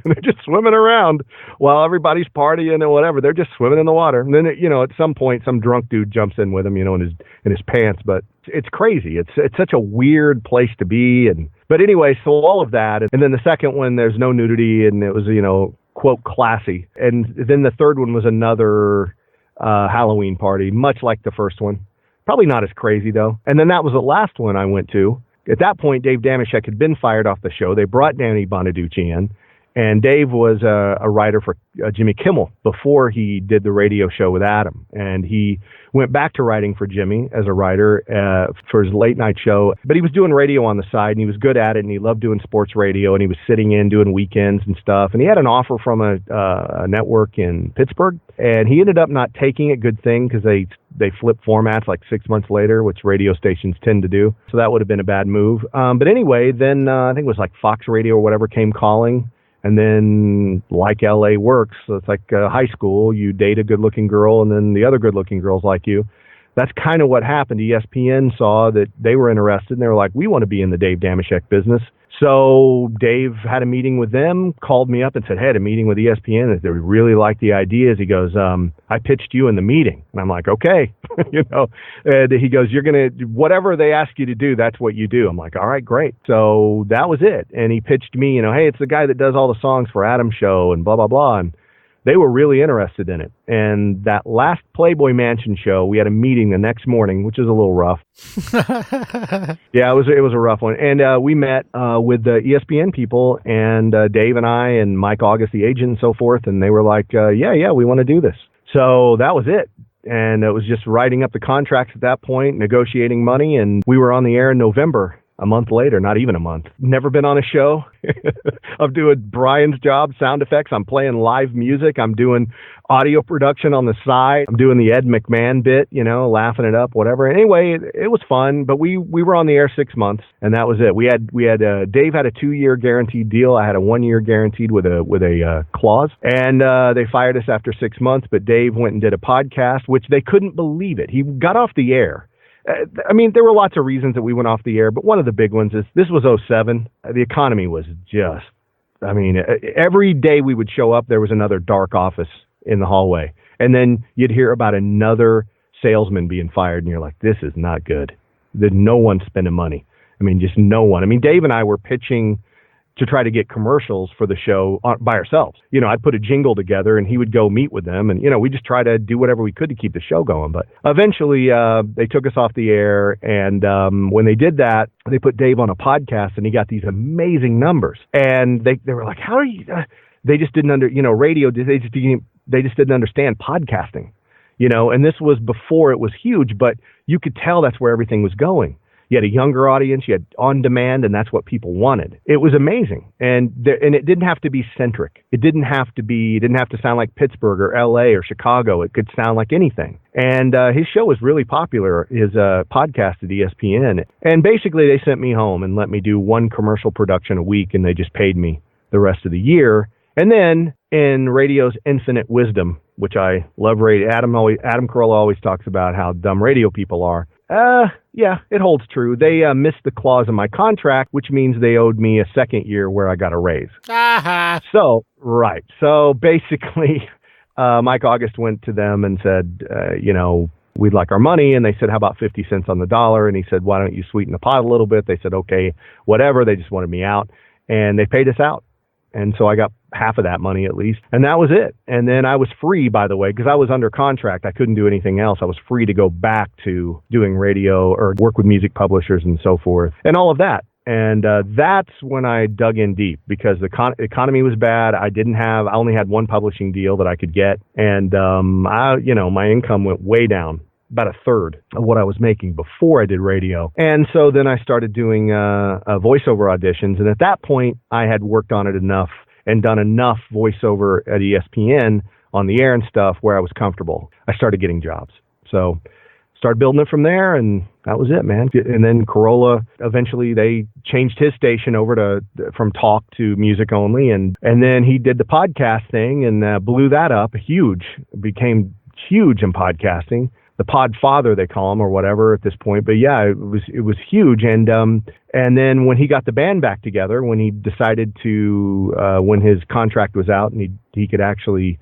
S3: They're just swimming around while everybody's partying and whatever. They're just swimming in the water. And then, at some point, some drunk dude jumps in with them, in his pants. But it's crazy. It's such a weird place to be. But anyway, so all of that. And then the second one, there's no nudity, and it was, quote, classy. And then the third one was another Halloween party, much like the first one. Probably not as crazy, though. And then that was the last one I went to. At that point, Dave Damashek had been fired off the show. They brought Danny Bonaducci in. And Dave was a writer for Jimmy Kimmel before he did the radio show with Adam. And he went back to writing for Jimmy as a writer for his late night show. But he was doing radio on the side, and he was good at it, and he loved doing sports radio, and he was sitting in doing weekends and stuff. And he had an offer from a network in Pittsburgh, and he ended up not taking it. Good thing, because they flip formats like 6 months later, which radio stations tend to do. So that would have been a bad move. But anyway, then I think it was like Fox Radio or whatever came calling. And then, like LA works, so it's like high school. You date a good-looking girl, and then the other good-looking girls like you. That's kind of what happened. ESPN saw that they were interested, and they were like, we want to be in the Dave Damashek business. So Dave had a meeting with them, called me up and said, hey, I had a meeting with ESPN, and they really liked the ideas. He goes, I pitched you in the meeting. And I'm like, okay. And he goes, you're going to, whatever they ask you to do, that's what you do. I'm like, all right, great. So that was it. And he pitched me, hey, it's the guy that does all the songs for Adam's show and blah, blah, blah. And they were really interested in it. And that last Playboy Mansion show, we had a meeting the next morning, which is a little rough. Yeah, it was a rough one. And we met with the ESPN people, and Dave and I and Mike August, the agent, and so forth. And they were like, yeah, we want to do this. So that was it. And it was just writing up the contracts at that point, negotiating money. And we were on the air in November a month later, not even a month. Never been on a show. I'm doing Brian's job, sound effects. I'm playing live music. I'm doing audio production on the side. I'm doing the Ed McMahon bit, laughing it up, whatever. Anyway, it was fun, but we were on the air 6 months, and that was it. Dave had a 2-year guaranteed deal. I had a 1-year guaranteed with a clause, and they fired us after 6 months, but Dave went and did a podcast, which they couldn't believe it. He got off the air. There were lots of reasons that we went off the air, but one of the big ones is this was '07. The economy was just, every day we would show up, there was another dark office in the hallway. And then you'd hear about another salesman being fired, and you're like, this is not good. There's no one spending money. Just no one. Dave and I were pitching to try to get commercials for the show by ourselves. I'd put a jingle together and he would go meet with them, and, we just try to do whatever we could to keep the show going. But eventually they took us off the air, and when they did that, they put Dave on a podcast, and he got these amazing numbers. And they were like, how are you, they just didn't radio, they just didn't understand podcasting, and this was before it was huge, but you could tell that's where everything was going. You had a younger audience, you had on demand, and that's what people wanted. It was amazing. And it didn't have to be centric. It didn't have to sound like Pittsburgh or LA or Chicago. It could sound like anything. And his show was really popular, his podcast at ESPN. And basically they sent me home and let me do one commercial production a week, and they just paid me the rest of the year. And then in radio's infinite wisdom, which I love radio, Adam Carolla always talks about how dumb radio people are. Yeah, it holds true. They missed the clause in my contract, which means they owed me a second year where I got a raise.
S1: Aha.
S3: So basically, Mike August went to them and said, we'd like our money. And they said, how about 50 cents on the dollar? And he said, why don't you sweeten the pot a little bit? They said, okay, whatever. They just wanted me out, and they paid us out. And so I got half of that money at least. And that was it. And then I was free, by the way, because I was under contract. I couldn't do anything else. I was free to go back to doing radio or work with music publishers and so forth and all of that. And that's when I dug in deep, because the economy was bad. I only had one publishing deal that I could get. And, my income went way down, about a third of what I was making before I did radio. And so then I started doing voiceover auditions. And at that point, I had worked on it enough and done enough voiceover at ESPN on the air and stuff where I was comfortable. I started getting jobs. So started building it from there, and that was it, man. And then Carolla, eventually they changed his station over from talk to music only. And then he did the podcast thing and blew that up became huge in podcasting. The pod father, they call him, or whatever at this point. But yeah, it was huge. And then when he got the band back together, when he decided to, when his contract was out and he could actually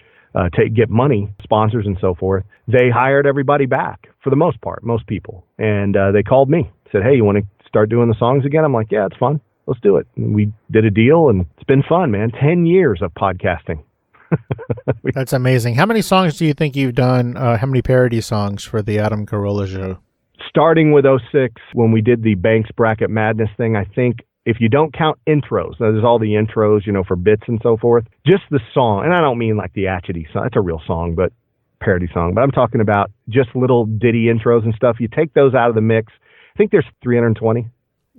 S3: get money, sponsors and so forth, they hired everybody back for the most part, most people. And they called me, said, hey, you want to start doing the songs again? I'm like, yeah, it's fun. Let's do it. And we did a deal, and it's been fun, man. 10 years of podcasting.
S1: That's amazing. How many songs do you think you've done? How many parody songs for the Adam Carolla show?
S3: Starting with '06, when we did the Banks Bracket Madness thing, I think if you don't count intros, there's all the intros, for bits and so forth, just the song, and I don't mean like the Atchity song, it's a real song, but parody song, but I'm talking about just little ditty intros and stuff. You take those out of the mix, I think there's 320.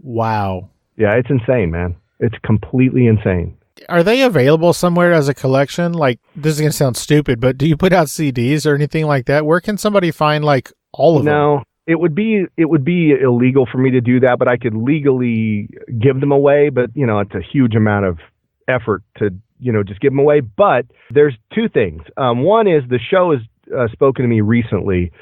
S1: Wow.
S3: Yeah, it's insane, man. It's completely insane.
S1: Are they available somewhere as a collection? Like, this is going to sound stupid, but do you put out CDs or anything like that? Where can somebody find like all of them?
S3: No, it would be illegal for me to do that, but I could legally give them away. But, it's a huge amount of effort to, just give them away. But there's two things. One is the show has spoken to me recently.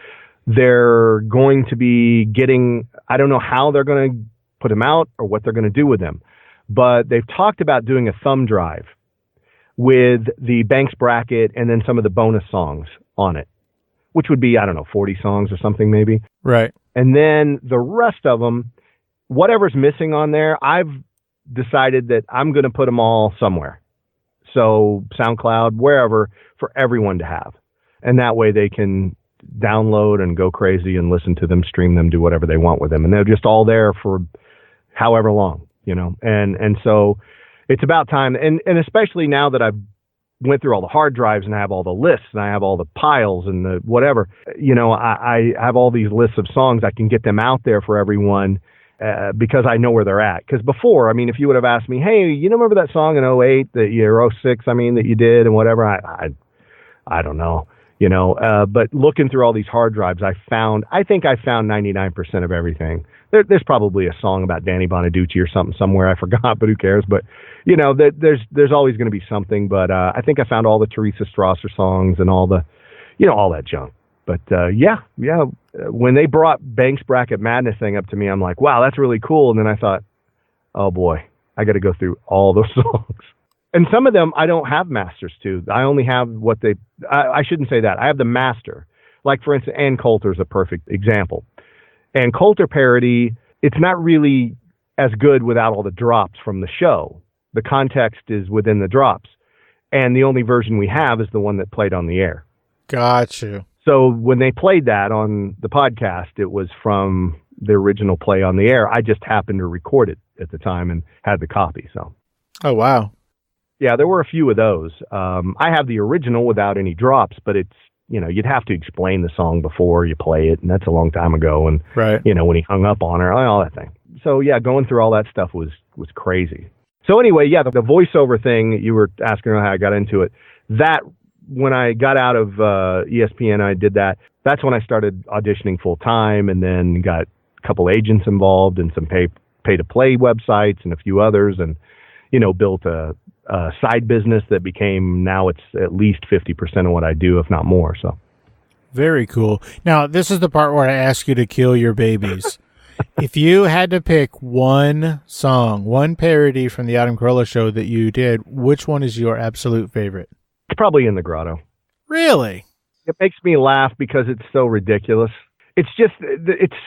S3: They're going to be getting, I don't know how they're going to put them out or what they're going to do with them. But they've talked about doing a thumb drive with the Banks bracket and then some of the bonus songs on it, which would be, 40 songs or something maybe.
S1: Right.
S3: And then the rest of them, whatever's missing on there, I've decided that I'm going to put them all somewhere. So SoundCloud, wherever, for everyone to have. And that way they can download and go crazy and listen to them, stream them, do whatever they want with them. And they're just all there for however long. And so it's about time. And especially now that I've went through all the hard drives and I have all the lists and I have all the piles and the whatever, I have all these lists of songs. I can get them out there for everyone. because I know where they're at. Because before, I mean, if you would have asked me, hey, you remember that song in '08 that or '06, I mean, that you did and whatever, I don't know, but looking through all these hard drives, I think I found 99% of everything. There's probably a song about Danny Bonaducci or something somewhere. I forgot, but who cares? But, there's always going to be something. But I think I found all the Teresa Strasser songs and all the, all that junk. But when they brought Banks Bracket Madness thing up to me, I'm like, wow, that's really cool. And then I thought, oh boy, I got to go through all those songs. And some of them I don't have masters to. I only have I shouldn't say that. I have the master. Like, for instance, Ann Coulter's a perfect example. Ann Coulter parody, it's not really as good without all the drops from the show. The context is within the drops. And the only version we have is the one that played on the air.
S1: Got you.
S3: So when they played that on the podcast, it was from the original play on the air. I just happened to record it at the time and had the copy. So.
S1: Oh, wow.
S3: Yeah, there were a few of those. I have the original without any drops, but it's, you'd have to explain the song before you play it. And that's a long time ago. And,
S1: right.
S3: When he hung up on her, all that thing. So yeah, going through all that stuff was crazy. So anyway, yeah, the voiceover thing, you were asking how I got into it. That, when I got out of ESPN, I did that. That's when I started auditioning full time, and then got a couple agents involved and some pay to play websites and a few others, and built a side business that became, now it's at least 50% of what I do, if not more. So
S1: very cool. Now this is the part where I ask you to kill your babies. If you had to pick one song, one parody from the Adam Carolla show that you did, which one is your absolute favorite?
S3: It's probably In the Grotto.
S1: Really?
S3: It makes me laugh because it's so ridiculous. It's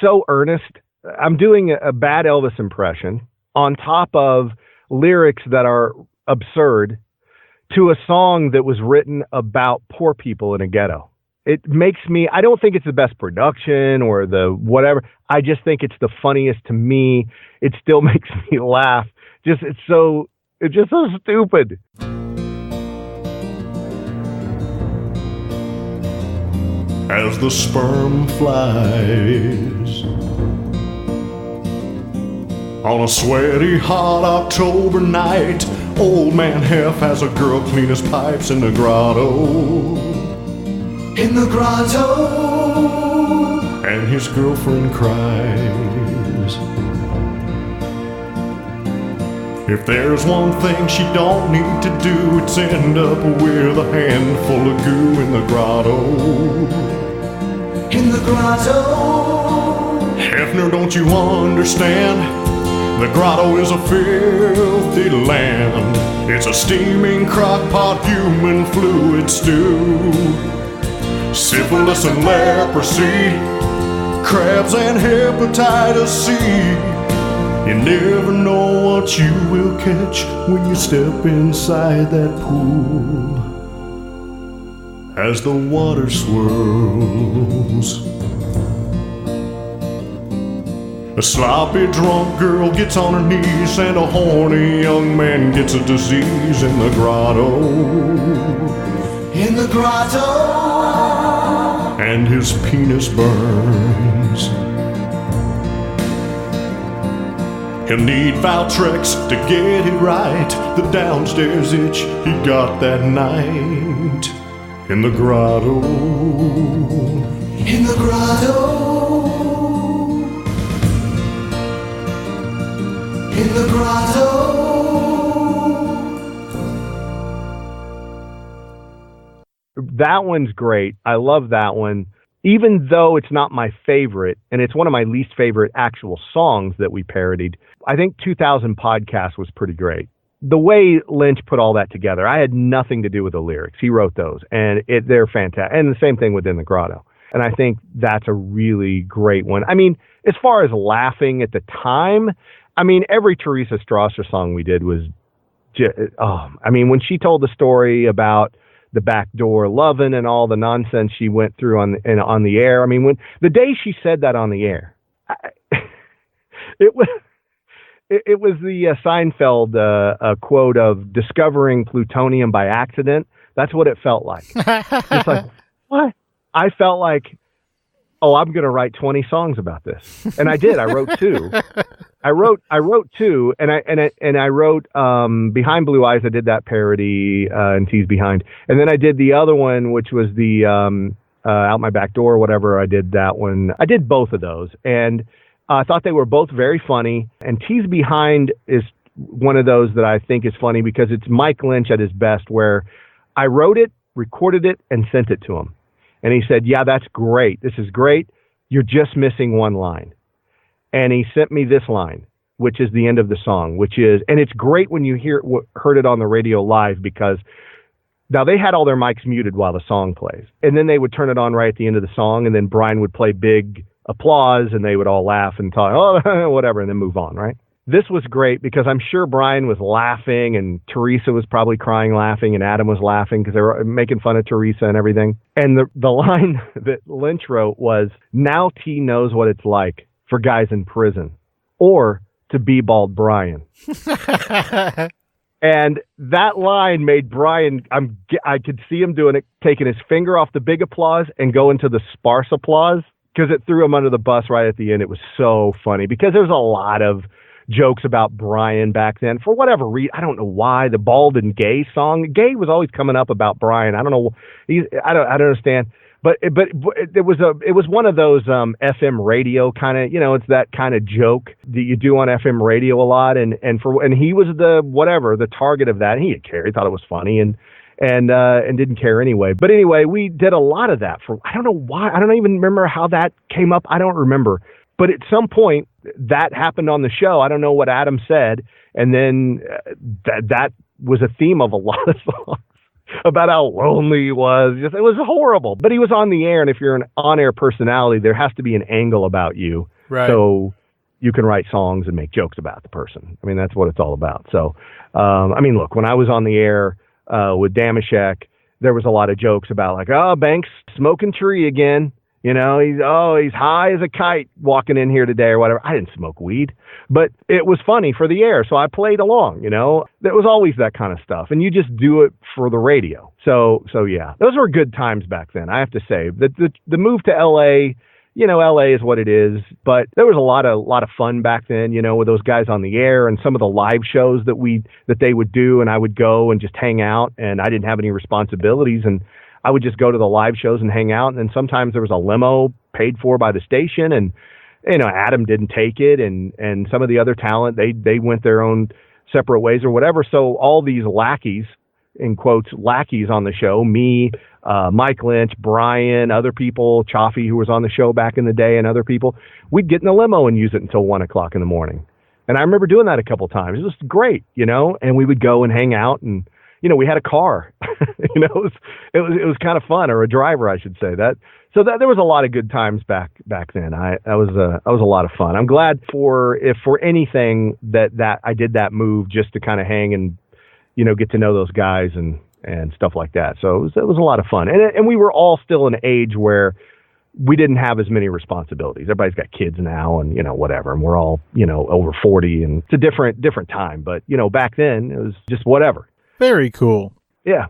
S3: so earnest. I'm doing a bad Elvis impression on top of lyrics that are absurd to a song that was written about poor people in a ghetto. It makes me, I don't think it's the best production or the whatever. I just think it's the funniest to me. It still makes me laugh. It's just so stupid.
S5: As the sperm flies on a sweaty, hot October night, old man Hef has a girl clean his pipes in the grotto. In the grotto. And his girlfriend cries. If there's one thing she don't need to do, it's end up with a handful of goo in the grotto. In the grotto. Hefner, don't you understand? The grotto is a filthy land. It's a steaming crock-pot human fluid stew. Syphilis and leprosy, crabs and hepatitis C. You never know what you will catch when you step inside that pool. As the water swirls, a sloppy drunk girl gets on her knees, and a horny young man gets a disease in the grotto. In the grotto. And his penis burns. He'll need Valtrex to get it right. The downstairs itch he got that night. In the grotto. In the grotto. In the grotto.
S3: That one's great. I love that one. Even though it's not my favorite, and it's one of my least favorite actual songs that we parodied, I think 2000 Podcast was pretty great. The way Lynch put all that together, I had nothing to do with the lyrics. He wrote those, and they're fantastic. And the same thing within the Grotto. And I think that's a really great one. I mean, as far as laughing at the time, I mean, every Teresa Strasser song we did was, I mean, when she told the story about the backdoor loving and all the nonsense she went through on the air. I mean, when the day she said that on the air, it was the Seinfeld quote of discovering plutonium by accident. That's what it felt like. It's like, what? I felt like oh, I'm going to write 20 songs about this. And I did. I wrote two. I wrote two, and I wrote Behind Blue Eyes. I did that parody, and Tease Behind. And then I did the other one, which was the Out My Back Door, whatever. I did that one. I did both of those. And I thought they were both very funny. And Tease Behind is one of those that I think is funny because it's Mike Lynch at his best, where I wrote it, recorded it, and sent it to him. And he said, yeah, that's great. This is great. You're just missing one line. And he sent me this line, which is the end of the song, which is, and it's great when you heard it on the radio live, because now they had all their mics muted while the song plays. And then they would turn it on right at the end of the song. And then Brian would play big applause and they would all laugh and talk, oh, whatever, and then move on, right? This was great because I'm sure Brian was laughing and Teresa was probably crying laughing and Adam was laughing because they were making fun of Teresa and everything. And the line that Lynch wrote was, now T knows what it's like for guys in prison or to be bald Brian. And that line made Brian, I could see him doing it, taking his finger off the big applause and going to the sparse applause, because it threw him under the bus right at the end. It was so funny because there's a lot of jokes about Brian back then for whatever reason. I don't know why. The Bald and Gay song, Gay was always coming up about Brian. I don't know. I don't understand. But it was one of those FM radio kind of, it's that kind of joke that you do on FM radio a lot, and he was the target of that. And he didn't care. He thought it was funny and didn't care anyway. But anyway, we did a lot of that for, I don't know why. I don't even remember how that came up. I don't remember. But at some point that happened on the show. I don't know what Adam said. And then that was a theme of a lot of songs about how lonely he was. It was horrible. But he was on the air. And if you're an on-air personality, there has to be an angle about you.
S1: Right.
S3: So you can write songs and make jokes about the person. I mean, that's what it's all about. So, look, when I was on the air with Damashek, there was a lot of jokes about like, oh, Banks smoking tree again. He's high as a kite walking in here today or whatever. I didn't smoke weed, but it was funny for the air. So I played along, there was always that kind of stuff, and you just do it for the radio. So yeah, those were good times back then. I have to say the move to LA, LA is what it is, but there was a lot of fun back then, with those guys on the air and some of the live shows that they would do. And I would go and just hang out, and I didn't have any responsibilities, and I would just go to the live shows and hang out. And then sometimes there was a limo paid for by the station, and, Adam didn't take it. And some of the other talent, they went their own separate ways or whatever. So all these lackeys, in quotes, lackeys on the show, me, Mike Lynch, Brian, other people, Chaffee, who was on the show back in the day, and other people, we'd get in the limo and use it until 1 o'clock in the morning. And I remember doing that a couple times. It was great, and we would go and hang out, and, we had a car, it was kind of fun, or a driver, I should say that. So that there was a lot of good times back then. That was a lot of fun. I'm glad for anything that I did that move just to kind of hang and, get to know those guys and stuff like that. So it was a lot of fun. And we were all still in an age where we didn't have as many responsibilities. Everybody's got kids now and, whatever. And we're all, over 40, and it's a different time. But, back then it was just whatever.
S1: Very cool.
S3: Yeah.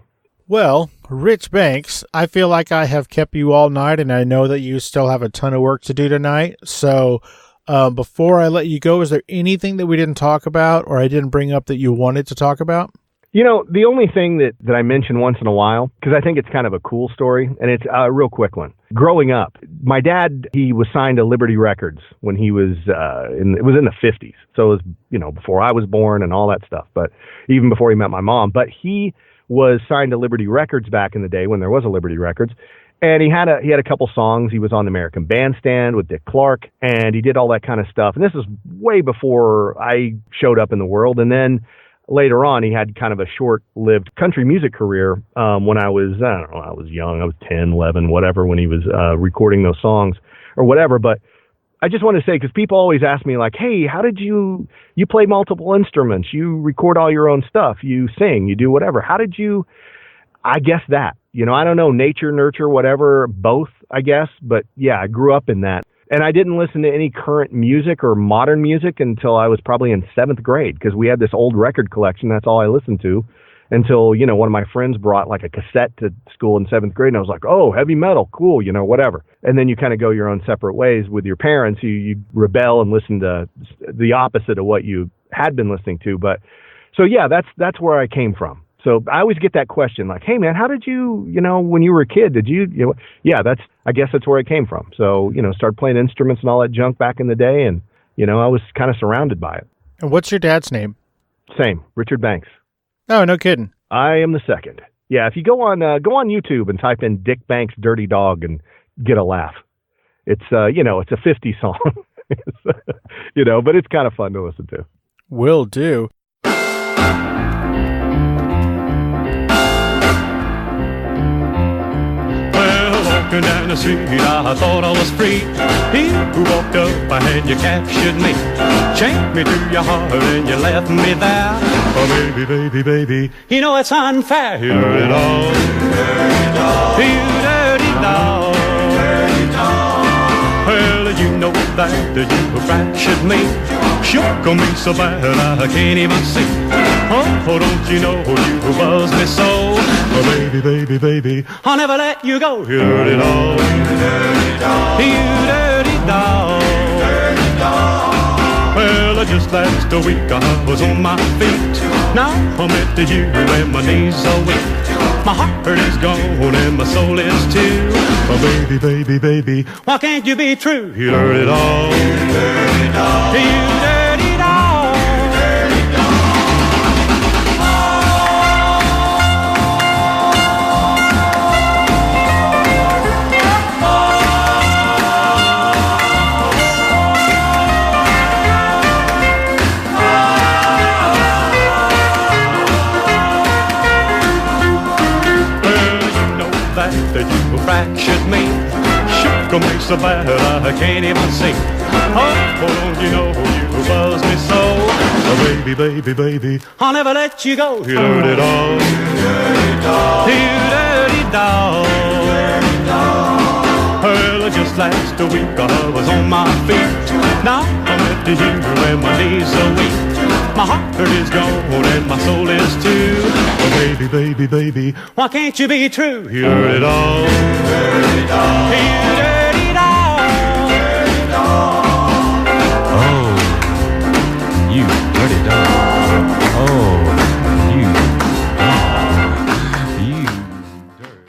S1: Well, Rich Banks, I feel like I have kept you all night, and I know that you still have a ton of work to do tonight. So before I let you go, is there anything that we didn't talk about or I didn't bring up that you wanted to talk about?
S3: The only thing that I mention once in a while, because I think it's kind of a cool story, and it's a real quick one. Growing up, my dad, he was signed to Liberty Records when he was it was in the 50s. So it was, before I was born and all that stuff, but even before he met my mom. But he was signed to Liberty Records back in the day when there was a Liberty Records. And he had a couple songs. He was on the American Bandstand with Dick Clark, and he did all that kind of stuff. And this is way before I showed up in the world. And then later on, he had kind of a short-lived country music career when I was young. I was 10, 11, whatever, when he was recording those songs or whatever. But I just want to say, because people always ask me, like, hey, how did you play multiple instruments? You record all your own stuff. You sing. You do whatever. How did you? I guess that. I don't know, nature, nurture, whatever, both, I guess. But, yeah, I grew up in that. And I didn't listen to any current music or modern music until I was probably in 7th grade, because we had this old record collection. That's all I listened to. until, one of my friends brought like a cassette to school in 7th grade, and I was like, oh, heavy metal, cool, whatever. And then you kind of go your own separate ways with your parents. You rebel and listen to the opposite of what you had been listening to. But so, yeah, that's where I came from. So I always get that question like, hey, man, how did you, when you were a kid, yeah, I guess that's where it came from. So, started playing instruments and all that junk back in the day. And, I was kind of surrounded by it.
S1: And what's your dad's name?
S3: Same, Richard Banks.
S1: Oh, no kidding.
S3: I am the second. Yeah, if you go on YouTube and type in Dick Banks Dirty Dog and get a laugh. It's it's a 50s song. But it's kind of fun to listen to.
S1: Will do.
S5: Walking down the street, I thought I was free. He who walked up and you captured me, chained me to your heart and you left me there. Oh, baby, baby, baby, it's unfair. You dirty dog, you dirty dog. Well, you know that you fractured me, shook on me so bad I can't even see. Oh, don't you know you buzzed me so? Oh, baby, baby, baby, I'll never let you go. You dirty dog, you dirty dog, you dirty dog, dirty dog. Well, just last week I was on my feet. Now I'm at you and my knees are weak. My heart is gone and my soul is too. Oh, baby, baby, baby, why can't you be true? You dirty dog, you dirty dog, you dirty dog, dirty dog. That you fractured me, shook on me so bad I can't even see. Oh, don't you know you buzzed me so? Oh, baby, baby, baby, I'll never let you go. You dirty dog, you dirty dog, you dirty dog, dirty dog. Well, just last week I was on my feet. Now I'm at you and my knees are weak. My heart is gone and my soul is too. Oh, baby, baby, baby, why can't you be true? You dirty dog, you dirty dog, you dirty dog, dirty dog.
S2: Oh, you dirty dog. Oh, you dirty.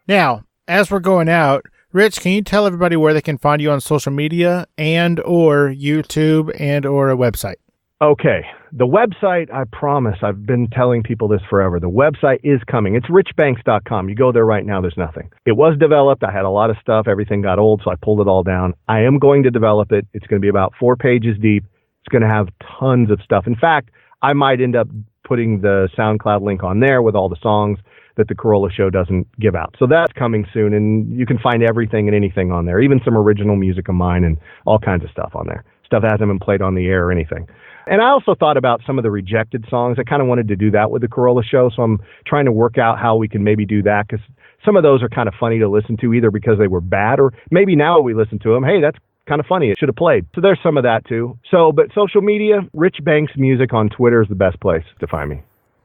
S1: Now, as we're going out, Rich, can you tell everybody where they can find you on social media and or YouTube and or a website?
S3: Okay. The website, I promise, I've been telling people this forever. The website is coming. It's richbanks.com. You go there right now, there's nothing. It was developed. I had a lot of stuff. Everything got old, so I pulled it all down. I am going to develop it. It's going to be about 4 pages deep. It's going to have tons of stuff. In fact, I might end up putting the SoundCloud link on there with all the songs that the Corolla Show doesn't give out. So that's coming soon, and you can find everything and anything on there, even some original music of mine and all kinds of stuff on there. Stuff that hasn't been played on the air or anything. And I also thought about some of the rejected songs. I kind of wanted to do that with the Corolla Show, so I'm trying to work out how we can maybe do that, because some of those are kind of funny to listen to, either because they were bad or maybe now we listen to them, hey, that's kind of funny, it should have played. So there's some of that too. So, but social media, Rich Banks Music on Twitter is the best place to find me.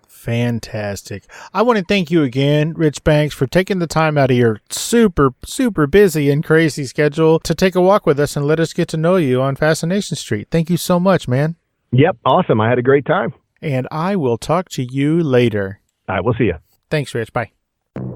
S1: Fantastic. I want to thank you again, Rich Banks, for taking the time out of your super, super busy and crazy schedule to take a walk with us and let us get to know you on Fascination Street. Thank you so much, man.
S3: Yep, awesome. I had a great time.
S1: And I will talk to you later.
S3: All right, we'll see you.
S1: Thanks, Rich. Bye.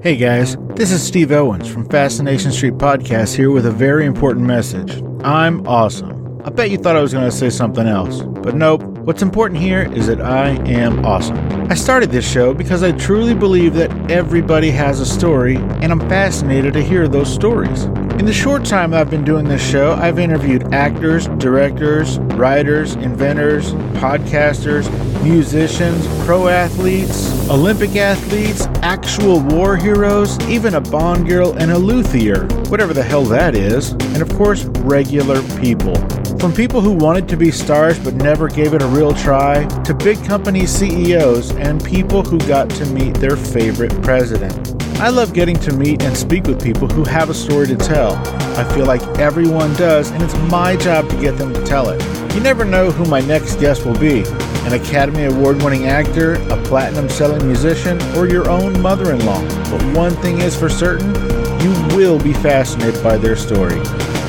S1: Hey guys, this is Steve Owens from Fascination Street Podcast here with a very important message. I'm awesome. I bet you thought I was going to say something else, but nope. What's important here is that I am awesome. I started this show because I truly believe that everybody has a story, and I'm fascinated to hear those stories. In the short time I've been doing this show, I've interviewed actors, directors, writers, inventors, podcasters, musicians, pro athletes, Olympic athletes, actual war heroes, even a Bond girl and a luthier, whatever the hell that is, and of course, regular people. From people who wanted to be stars but never gave it a real try, to big company CEOs and people who got to meet their favorite president. I love getting to meet and speak with people who have a story to tell. I feel like everyone does, and it's my job to get them to tell it. You never know who my next guest will be. An Academy Award-winning actor, a platinum-selling musician, or your own mother-in-law. But one thing is for certain, you will be fascinated by their story.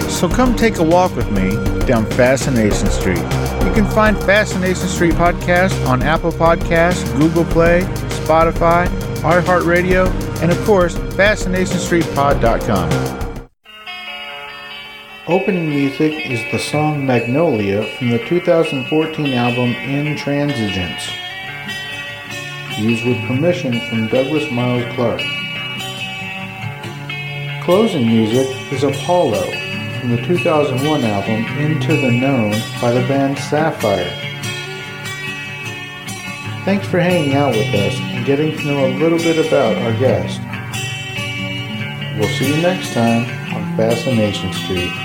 S1: So come take a walk with me down Fascination Street. You can find Fascination Street Podcast on Apple Podcasts, Google Play, Spotify, iHeartRadio, and of course, FascinationStreetPod.com. Opening music is the song Magnolia from the 2014 album Intransigence, used with permission from Douglas Miles Clark. Closing music is Apollo from the 2001 album Into the Known by the band Sapphire. Thanks for hanging out with us and getting to know a little bit about our guest. We'll see you next time on Fascination Street.